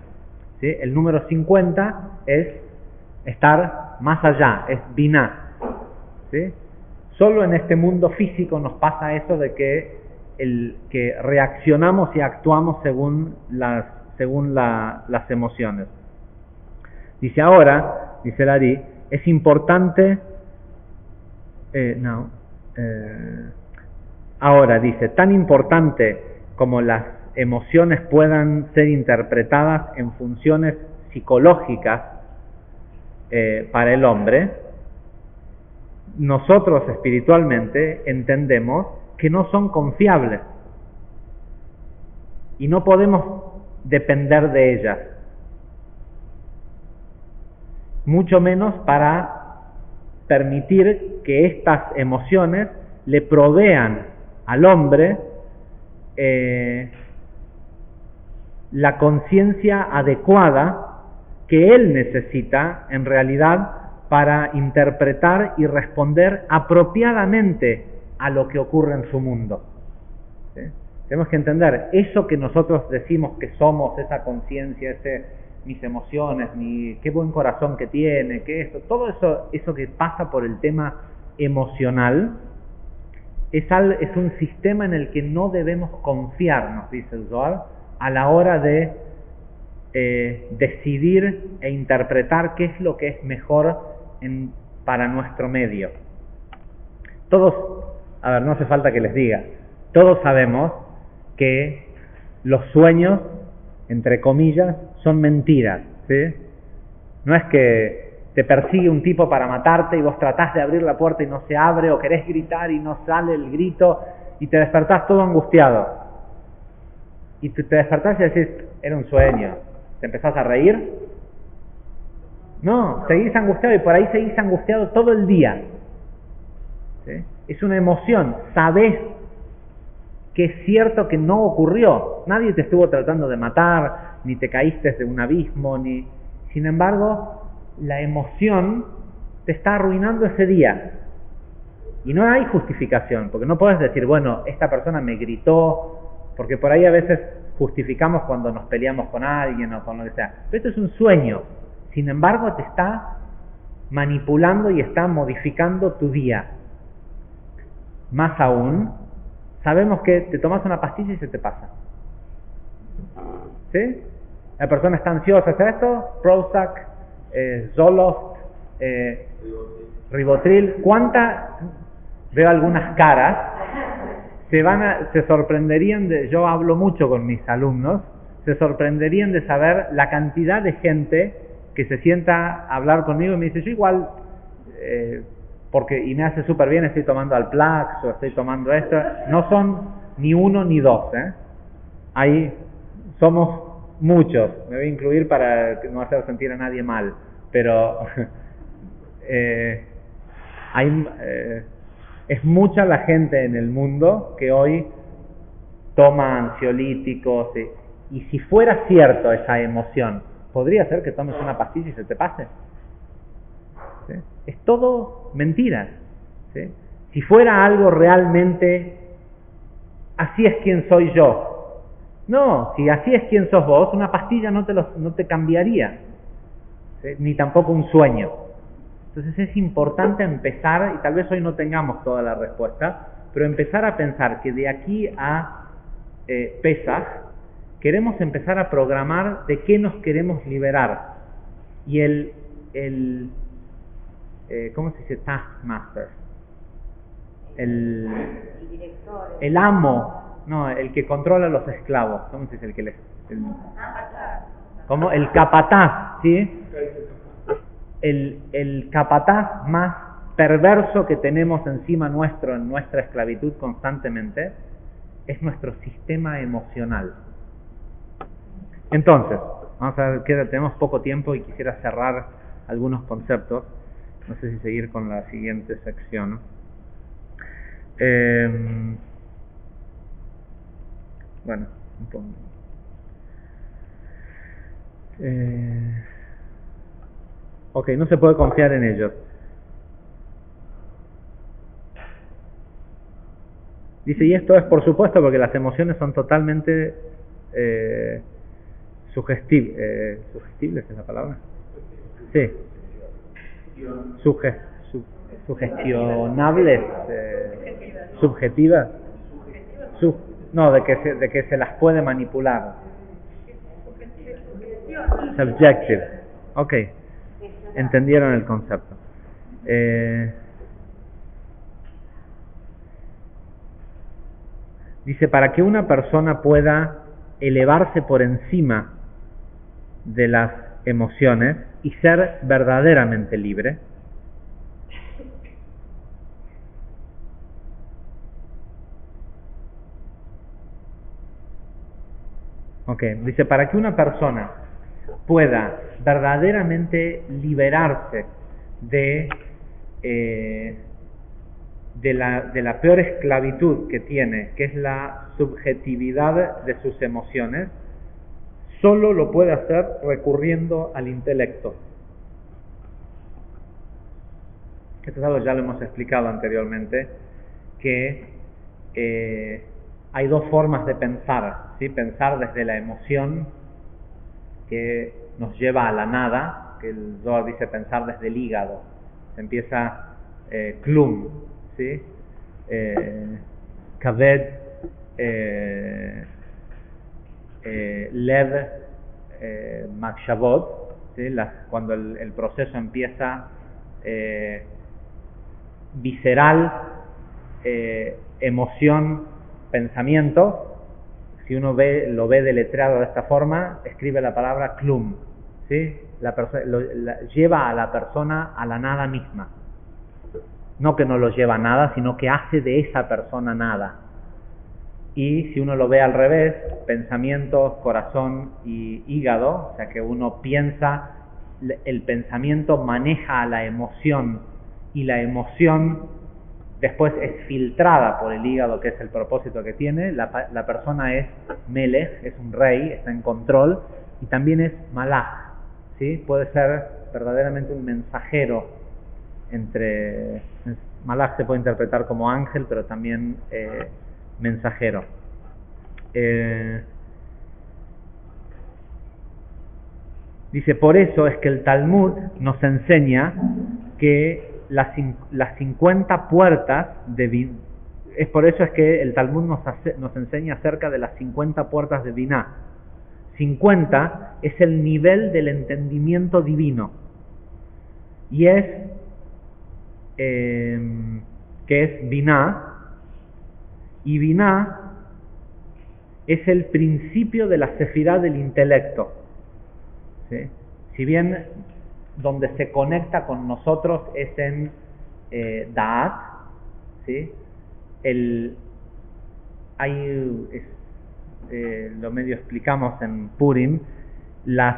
¿Sí? El número 50 es estar más allá, es Binah. ¿Sí? Solo en este mundo físico nos pasa eso de que reaccionamos y actuamos según las emociones. Dice ahora, dice el Ari, es importante. Ahora dice, tan importante como las emociones puedan ser interpretadas en funciones psicológicas, para el hombre, nosotros espiritualmente entendemos que no son confiables y no podemos depender de ellas, mucho menos para permitir que estas emociones le provean al hombre la conciencia adecuada que él necesita en realidad para interpretar y responder apropiadamente a lo que ocurre en su mundo. ¿Sí? Tenemos que entender eso que nosotros decimos que somos, esa conciencia, mis emociones, qué buen corazón que tiene, todo eso que pasa por el tema emocional, es un sistema en el que no debemos confiar, nos dice el Zohar, a la hora de decidir e interpretar qué es lo que es mejor para nuestro medio. Todos, no hace falta que les diga, todos sabemos que los sueños, entre comillas, son mentiras, ¿sí? No es que te persigue un tipo para matarte y vos tratás de abrir la puerta y no se abre, o querés gritar y no sale el grito y te despertás todo angustiado. Y te despertás y decís, era un sueño. ¿Te empezás a reír? No, seguís angustiado y por ahí seguís angustiado todo el día. ¿Sí? Es una emoción, sabés que es cierto que no ocurrió. Nadie te estuvo tratando de matar, ni te caíste de un abismo, Sin embargo, la emoción te está arruinando ese día. Y no hay justificación, porque no puedes decir, bueno, esta persona me gritó, porque por ahí a veces justificamos cuando nos peleamos con alguien o con lo que sea. Pero esto es un sueño. Sin embargo, te está manipulando y está modificando tu día. Más aún, sabemos que te tomas una pastilla y se te pasa. ¿Sí? La persona está ansiosa, ¿es esto? Prozac, Zoloft, Ribotril. Veo algunas caras. Se sorprenderían yo hablo mucho con mis alumnos, se sorprenderían de saber la cantidad de gente que se sienta a hablar conmigo y me dice, yo igual, y me hace súper bien, estoy tomando Alplax o estoy tomando esto. No son ni uno ni dos, Ahí somos muchos, me voy a incluir para no hacer sentir a nadie mal, pero es mucha la gente en el mundo que hoy toma ansiolíticos y si fuera cierto esa emoción, ¿podría ser que tomes una pastilla y se te pase? ¿Sí? Es todo mentiras. ¿Sí? Si fuera algo realmente, así es quien soy yo. No, si así es quien sos vos, una pastilla no te cambiaría. ¿Sí? Ni tampoco un sueño. Entonces es importante empezar, y tal vez hoy no tengamos toda la respuesta, pero empezar a pensar que de aquí a Pesaj queremos empezar a programar de qué nos queremos liberar. Y ¿cómo se dice? Taskmaster. El amo, no, el que controla a los esclavos. ¿Cómo se dice? ¿Cómo? El capataz, ¿sí? El capataz más perverso que tenemos encima nuestro en nuestra esclavitud constantemente es nuestro sistema emocional. Entonces, vamos a ver que tenemos poco tiempo y quisiera cerrar algunos conceptos. No sé si seguir con la siguiente sección. Bueno, un poco. Ok, no se puede confiar en ellos. Dice, y esto es por supuesto porque las emociones son totalmente ¿sugestibles es la palabra? Sí. Sugestionables, subjetivas. No, de que se las puede manipular. Subjective. Ok. Entendieron el concepto. Dice, para que una persona pueda elevarse por encima de las emociones y ser verdaderamente libre. Ok, dice, para que una persona pueda verdaderamente liberarse de la peor esclavitud que tiene, que es la subjetividad de sus emociones, solo lo puede hacer recurriendo al intelecto. Esto es algo que ya lo hemos explicado anteriormente, que hay dos formas de pensar, ¿sí? Pensar desde la emoción, que nos lleva a la nada, que el Zohar dice pensar desde el hígado. Empieza klum, ¿sí? Kaved, lev, makshavot, ¿sí? Cuando el proceso empieza visceral, emoción, pensamiento. Si uno lo ve deletreado de esta forma, escribe la palabra klum, ¿sí? Lleva a la persona a la nada misma. No que no lo lleva a nada, sino que hace de esa persona nada. Y si uno lo ve al revés, pensamientos, corazón y hígado, o sea que uno piensa, el pensamiento maneja a la emoción y la emoción después es filtrada por el hígado, que es el propósito que tiene. La persona es melech, es un rey, está en control, y también es malach, ¿sí? Puede ser verdaderamente un mensajero entre... Malach se puede interpretar como ángel, pero también mensajero. Dice, por eso es que el Talmud nos enseña que las 50 puertas es por eso es que el Talmud nos enseña acerca de las 50 puertas de Binah. 50 es el nivel del entendimiento divino, y es que es Binah, y Binah es el principio de la sefirá del intelecto, ¿sí? Si bien donde se conecta con nosotros es en Da'at, ¿sí? Lo medio explicamos en Purim, las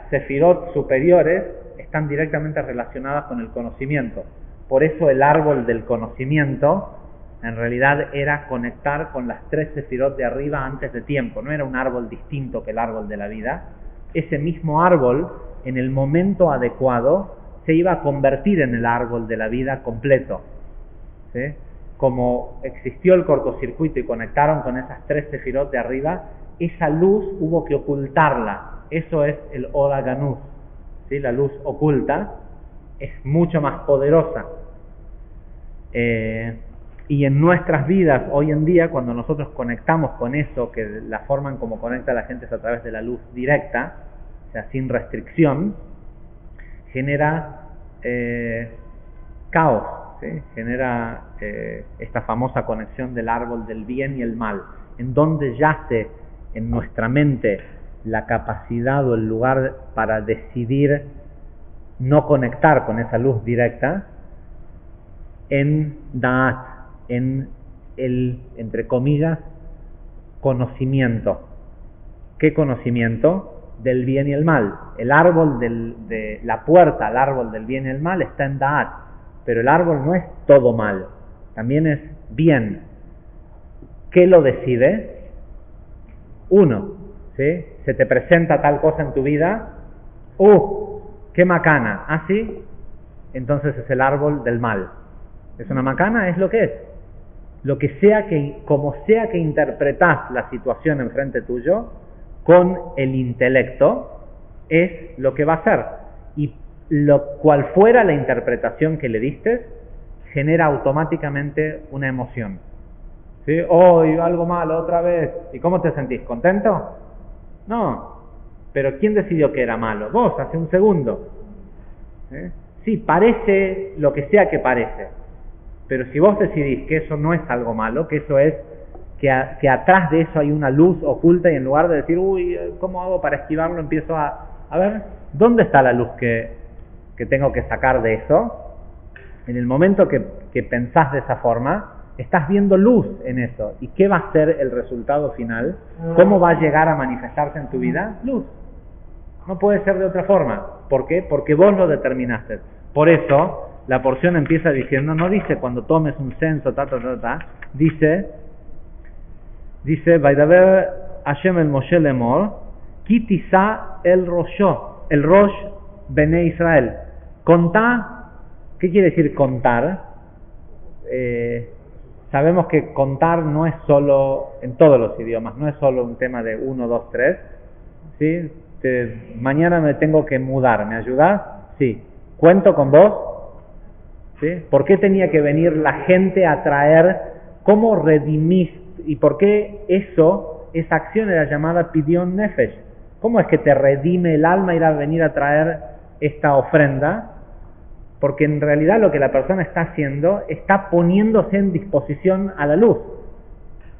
sefirot superiores están directamente relacionadas con el conocimiento. Por eso el árbol del conocimiento en realidad era conectar con las 3 sefirot de arriba antes de tiempo. No era un árbol distinto que el árbol de la vida. Ese mismo árbol, en el momento adecuado, se iba a convertir en el árbol de la vida completo, ¿sí? Como existió el cortocircuito y conectaron con esas 3 sefirot de arriba, esa luz hubo que ocultarla. Eso es el Or HaGanuz, ¿sí? La luz oculta es mucho más poderosa. Y en nuestras vidas hoy en día, cuando nosotros conectamos con eso, que la forma en como conecta la gente es a través de la luz directa, o sea, sin restricción, genera caos, ¿sí? Genera esta famosa conexión del árbol del bien y el mal, en donde yace en nuestra mente la capacidad o el lugar para decidir no conectar con esa luz directa, en Da'at, en el, entre comillas, conocimiento. ¿Qué conocimiento? Del bien y el mal. El árbol de la puerta al árbol del bien y el mal está en Da'at, pero el árbol no es todo mal, también es bien. ¿Qué lo decide? Uno, ¿sí? Se te presenta tal cosa en tu vida, ¡qué macana! ¿Ah, sí? Entonces es el árbol del mal. ¿Es una macana? Es lo que es. Lo que sea como sea que interpretás la situación enfrente tuyo, con el intelecto, es lo que va a ser. Y cual fuera la interpretación que le diste, genera automáticamente una emoción. ¿Sí? Algo malo otra vez. ¿Y cómo te sentís? ¿Contento? No. Pero ¿quién decidió que era malo? Vos, hace un segundo. Sí, parece lo que sea que parece. Pero si vos decidís que eso no es algo malo, que eso es que atrás de eso hay una luz oculta y en lugar de decir, uy, ¿cómo hago para esquivarlo? Empiezo a ver, ¿dónde está la luz que tengo que sacar de eso? En el momento que pensás de esa forma, estás viendo luz en eso. ¿Y qué va a ser el resultado final? ¿Cómo va a llegar a manifestarse en tu vida? Luz. No puede ser de otra forma. ¿Por qué? Porque vos lo determinaste. Por eso, la porción empieza diciendo, no dice cuando tomes un censo, dice, Vaidaber Hashem el Moshe lemor, ki tisa el Rosh Bene Israel. Contá, ¿qué quiere decir contar? Sabemos que contar no es solo, en todos los idiomas, no es solo un tema de 1, 2, 3. ¿Sí? Mañana me tengo que mudar, ¿me ayudás? Sí. ¿Cuento con vos? ¿Sí? ¿Por qué tenía que venir la gente a traer? ¿Cómo redimís? ¿Y por qué esa acción era llamada Pidyon Nefesh? ¿Cómo es que te redime el alma ir a venir a traer esta ofrenda? Porque en realidad lo que la persona está haciendo, está poniéndose en disposición a la luz,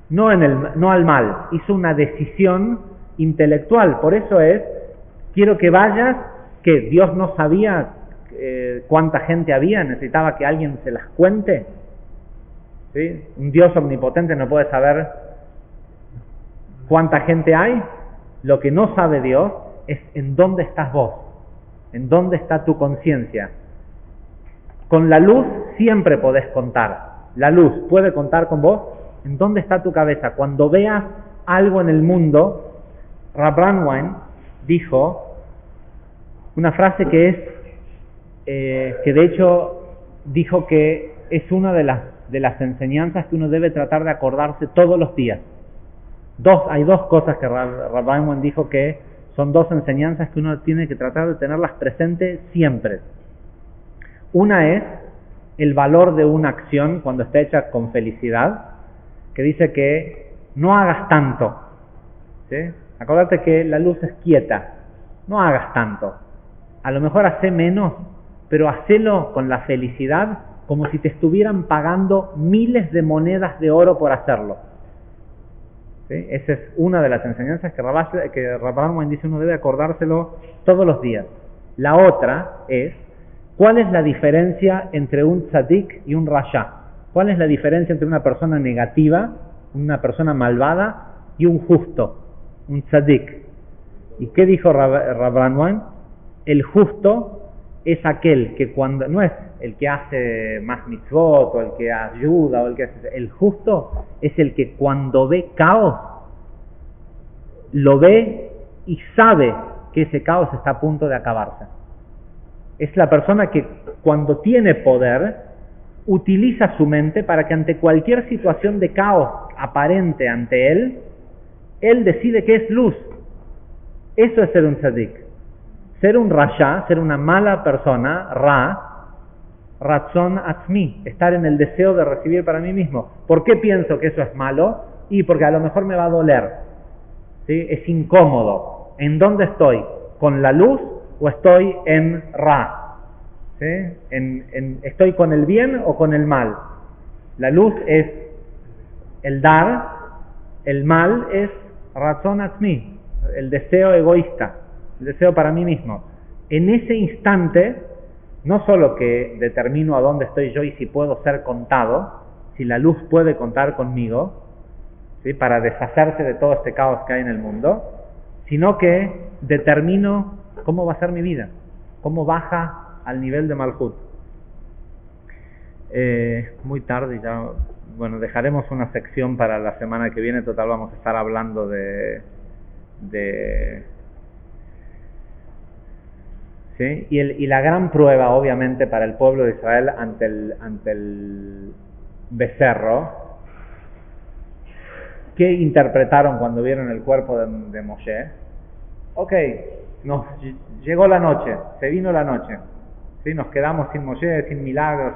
no al mal. Hizo una decisión intelectual. Por eso quiero que vayas, que Dios no sabía cuánta gente había, necesitaba que alguien se las cuente. ¿Sí? Un Dios omnipotente no puede saber cuánta gente hay. Lo que no sabe Dios es en dónde estás vos, en dónde está tu conciencia. Con la luz siempre podés contar. La luz puede contar con vos. ¿En dónde está tu cabeza? Cuando veas algo en el mundo, Rab Brandwein dijo una frase que de hecho dijo que es una de las enseñanzas que uno debe tratar de acordarse todos los días. Hay dos cosas que Rab Brandwein dijo que son dos enseñanzas que uno tiene que tratar de tenerlas presentes siempre. Una es el valor de una acción cuando está hecha con felicidad, que dice que no hagas tanto. ¿Sí? Acordate que la luz es quieta, no hagas tanto. A lo mejor hace menos, pero hacelo con la felicidad, como si te estuvieran pagando miles de monedas de oro por hacerlo. ¿Sí? Esa es una de las enseñanzas que Rab Brandwein dice uno debe acordárselo todos los días. La otra es, ¿cuál es la diferencia entre un tzadik y un rasha? ¿Cuál es la diferencia entre una persona negativa, una persona malvada y un justo, un tzadik? ¿Y qué dijo Rab Brandwein? El justo es aquel que cuando no es el que hace más mitzvot o el que ayuda o el justo es el que cuando ve caos lo ve y sabe que ese caos está a punto de acabarse. Es la persona que cuando tiene poder utiliza su mente para que ante cualquier situación de caos aparente ante él decide que es luz. Eso es ser un tzadik. Ser un rasha, ser una mala persona, ratzon atzmi, estar en el deseo de recibir para mí mismo. ¿Por qué pienso que eso es malo? Y porque a lo mejor me va a doler. ¿Sí? Es incómodo. ¿En dónde estoy? ¿Con la luz o estoy en Ra? ¿Sí? ¿Estoy con el bien o con el mal? La luz es el dar, el mal es ratzon atzmi, el deseo egoísta, el deseo para mí mismo. En ese instante, no solo que determino a dónde estoy yo y si puedo ser contado, si la luz puede contar conmigo, ¿sí? Para deshacerse de todo este caos que hay en el mundo, sino que determino cómo va a ser mi vida, cómo baja al nivel de Malhut. Muy tarde ya, bueno, dejaremos una sección para la semana que viene. Total, vamos a estar hablando ¿sí? Y la gran prueba, obviamente, para el pueblo de Israel ante el becerro, ¿qué interpretaron cuando vieron el cuerpo de Moshe? Ok, llegó la noche, se vino la noche, ¿sí? Nos quedamos sin Moshe, sin milagros,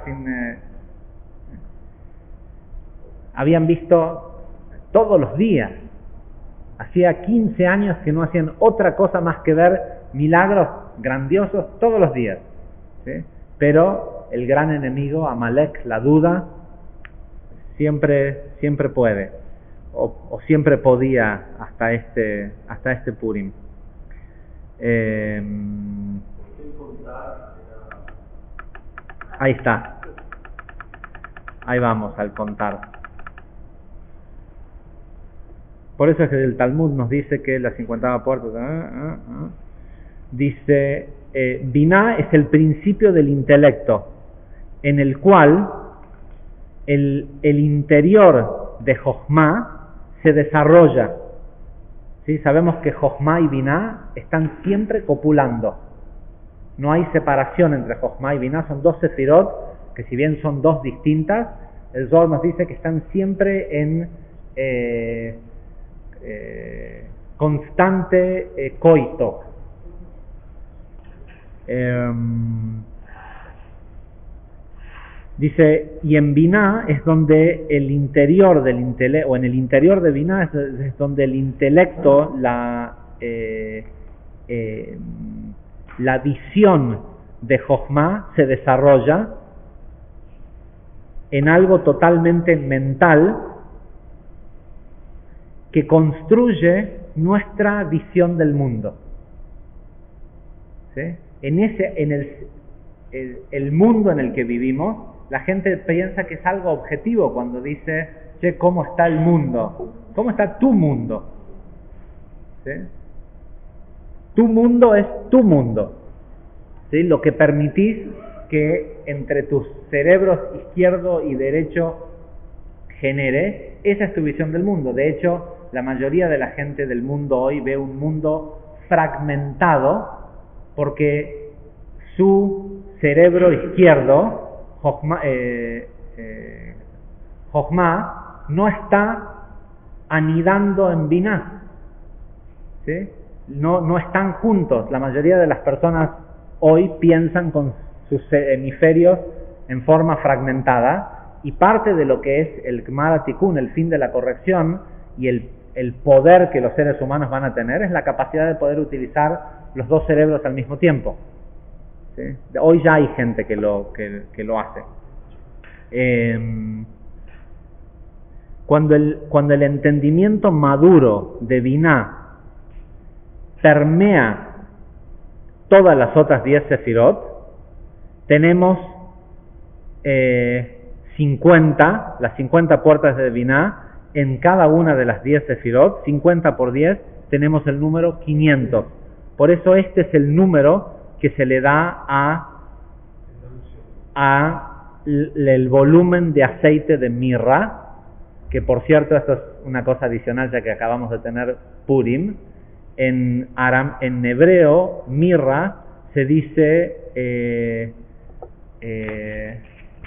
habían visto todos los días. Hacía 15 años que no hacían otra cosa más que ver milagros grandiosos todos los días, ¿sí? Pero el gran enemigo, Amalek, la duda, siempre puede. o siempre podía hasta este Purim. Ahí está. Ahí vamos al contar. Por eso es que el Talmud nos dice que la 50ª puerta dice Biná es el principio del intelecto, en el cual el interior de Jochma se desarrolla. ¿Sí? Sabemos que Jochma y Biná están siempre copulando. No hay separación entre Jochma y Biná, son dos sefirot que si bien son dos distintas, el Zohar nos dice que están siempre en constante coito. Dice, y en Biná es donde el interior del intelecto, o en el interior de Biná es donde el intelecto, la visión de Jochma se desarrolla en algo totalmente mental que construye nuestra visión del mundo. ¿Sí? En el mundo en el que vivimos, la gente piensa que es algo objetivo cuando dice, che, ¿cómo está el mundo? ¿Cómo está tu mundo? ¿Sí? Tu mundo es tu mundo. ¿Sí? Lo que permitís que entre tus cerebros izquierdo y derecho genere, esa es tu visión del mundo. De hecho, la mayoría de la gente del mundo hoy ve un mundo fragmentado porque su cerebro izquierdo, Jochma, no está anidando en Biná. ¿Sí? No están juntos. La mayoría de las personas hoy piensan con sus hemisferios en forma fragmentada, y parte de lo que es el Gmar Tikun, el fin de la corrección, y el poder que los seres humanos van a tener es la capacidad de poder utilizar los dos cerebros al mismo tiempo. ¿Sí? Hoy ya hay gente que lo hace. Cuando el entendimiento maduro de Biná permea todas las otras 10 sefirot, tenemos 50, las 50 puertas de Biná en cada una de las 10 sefirot. 50 por 10 tenemos el número 500. Por eso este es el número que se le da a el volumen de aceite de mirra, que por cierto esto es una cosa adicional ya que acabamos de tener Purim. En hebreo mirra se dice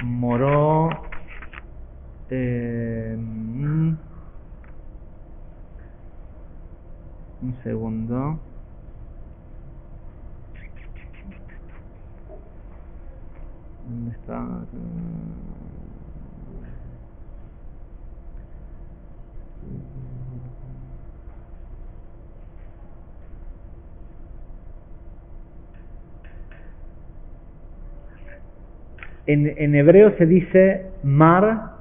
moró un segundo. ¿Dónde está? En hebreo se dice mar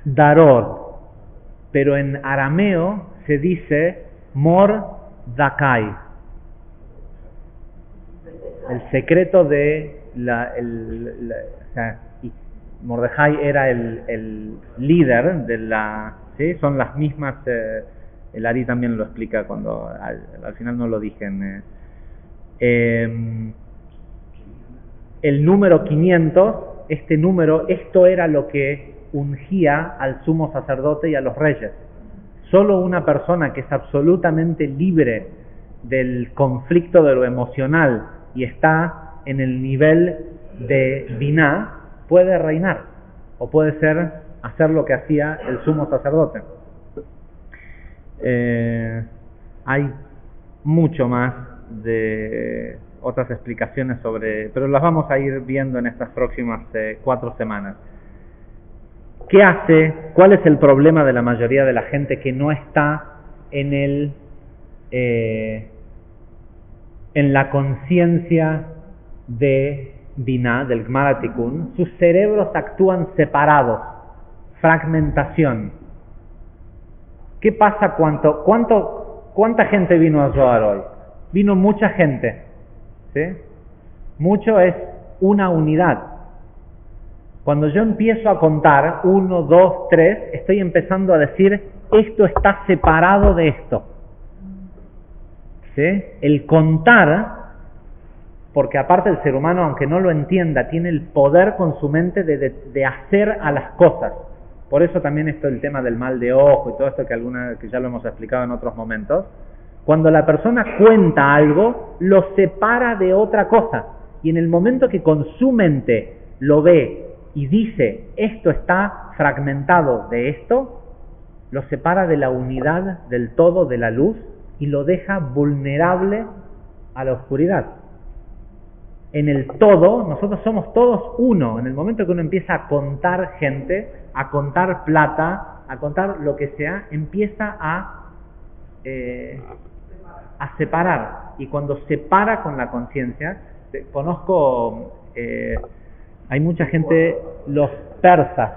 daror, pero en arameo se dice mor dakai. El secreto de o sea, Mordejai era el líder de la... ¿sí? Son las mismas... el Ari también lo explica cuando... Al final no lo dije. El número 500, este número, esto era lo que ungía al sumo sacerdote y a los reyes. Solo una persona que es absolutamente libre del conflicto de lo emocional y está en el nivel de Biná puede reinar, o puede hacer lo que hacía el sumo sacerdote. Hay mucho más de otras explicaciones pero las vamos a ir viendo en estas próximas 4 semanas. ¿Qué hace? ¿Cuál es el problema de la mayoría de la gente que no está en la conciencia de Biná, del Gmar Tikun? Sus cerebros actúan separados, fragmentación. ¿Qué pasa? ¿Cuánta gente vino a Zohar hoy? Vino mucha gente, ¿sí? Mucho es una unidad. Cuando yo empiezo a contar 1, 2, 3, estoy empezando a decir, esto está separado de esto. ¿Sí? El contar, porque aparte el ser humano, aunque no lo entienda, tiene el poder con su mente de hacer a las cosas. Por eso también esto el tema del mal de ojo y todo esto que ya lo hemos explicado en otros momentos. Cuando la persona cuenta algo, lo separa de otra cosa. Y en el momento que con su mente lo ve y dice, esto está fragmentado de esto, lo separa de la unidad del todo, de la luz, y lo deja vulnerable a la oscuridad. En el todo, nosotros somos todos uno. En el momento que uno empieza a contar gente, a contar plata, a contar lo que sea, empieza a separar. Y cuando separa con la conciencia, hay mucha gente, los persas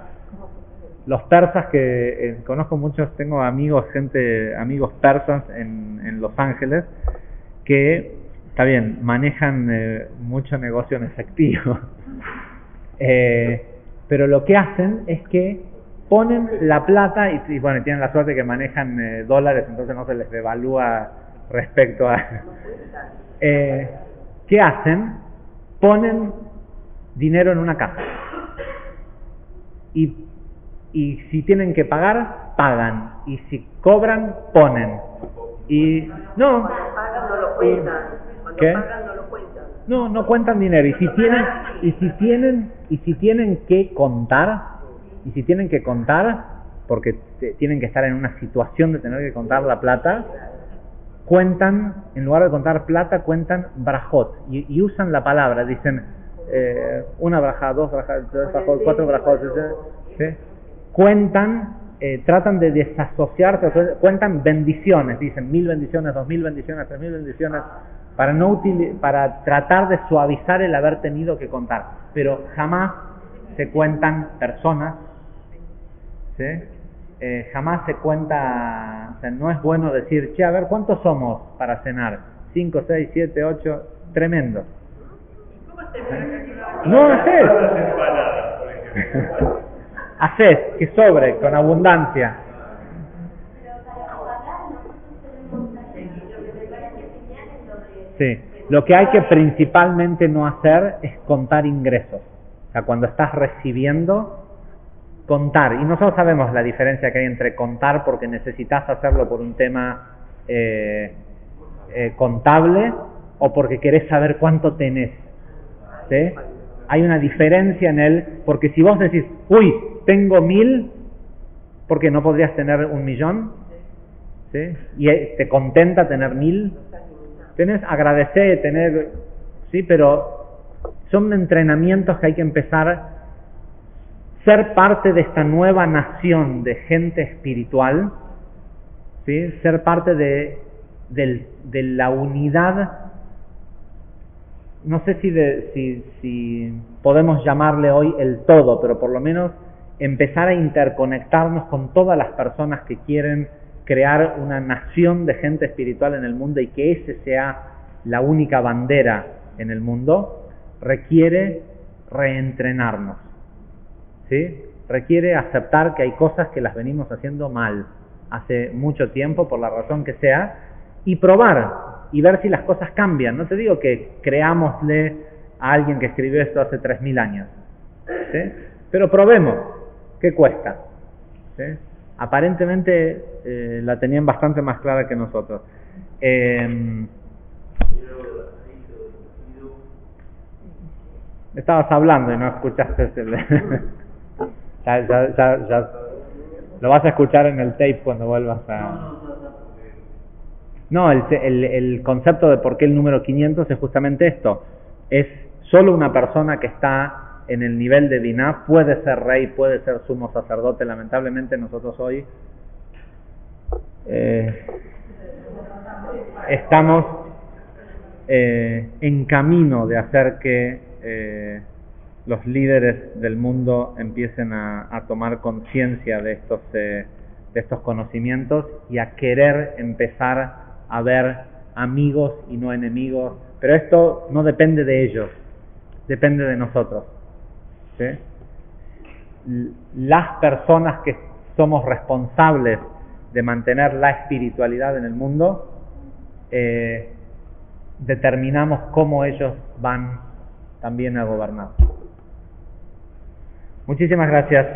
que conozco muchos, tengo amigos persas en Los Ángeles, que, está bien, manejan mucho negocio en efectivo, pero lo que hacen es que ponen la plata, y bueno, tienen la suerte que manejan dólares, entonces no se les devalúa respecto a... ¿Qué hacen? Ponen dinero en una caja. Y si tienen que pagar, pagan. Y si cobran, ponen. Y no. Cuando pagan no lo cuentan. Cuando ¿Qué? pagan no lo cuentan. No cuentan dinero. Y si tienen que contar, porque tienen que estar en una situación de tener que contar la plata, cuentan, en lugar de contar plata, cuentan brajot. Y usan la palabra, dicen una braja, 2 brajas, 3 brajot, 4 brajot, ¿sí? Cuentan, tratan de desasociarse, cuentan bendiciones, dicen 1000 bendiciones, 2000 bendiciones, 3000 bendiciones, para tratar de suavizar el haber tenido que contar, pero jamás se cuentan personas, ¿sí? Jamás se cuenta, o sea, no es bueno decir, che, a ver, ¿cuántos somos para cenar? 5, 6, 7, 8, tremendo. No haces. Haces, que sobre, con abundancia. Sí, lo que hay que principalmente no hacer es contar ingresos. O sea, cuando estás recibiendo, contar. Y nosotros sabemos la diferencia que hay entre contar porque necesitas hacerlo por un tema contable o porque querés saber cuánto tenés. ¿Sí? Hay una diferencia en él, porque si vos decís, uy, tengo 1000, ¿por qué no podrías tener 1.000.000? ¿Sí? Y te contenta tener 1000. Tenés, agradecer, tener, sí, pero son entrenamientos que hay que empezar. Ser parte de esta nueva nación de gente espiritual, ¿sí? Ser parte de la unidad. No sé si podemos llamarle hoy el todo, pero por lo menos empezar a interconectarnos con todas las personas que quieren crear una nación de gente espiritual en el mundo y que ese sea la única bandera en el mundo, requiere reentrenarnos, ¿sí? Requiere aceptar que hay cosas que las venimos haciendo mal hace mucho tiempo, por la razón que sea, y probar y ver si las cosas cambian. No te digo que creámosle a alguien que escribió esto hace 3000 años, ¿sí? Pero probemos, ¿qué cuesta? ¿Sí? Aparentemente la tenían bastante más clara que nosotros. Estabas hablando y no escuchaste ya lo vas a escuchar en el tape cuando vuelvas a... No, el concepto de por qué el número 500 es justamente esto. Es solo una persona que está en el nivel de Binah puede ser rey, puede ser sumo sacerdote. Lamentablemente nosotros hoy estamos en camino de hacer que los líderes del mundo empiecen a tomar conciencia de de estos conocimientos y a querer empezar a ver amigos y no enemigos. Pero esto no depende de ellos, depende de nosotros, ¿sí? Las personas que somos responsables de mantener la espiritualidad en el mundo, determinamos cómo ellos van también a gobernar. Muchísimas gracias.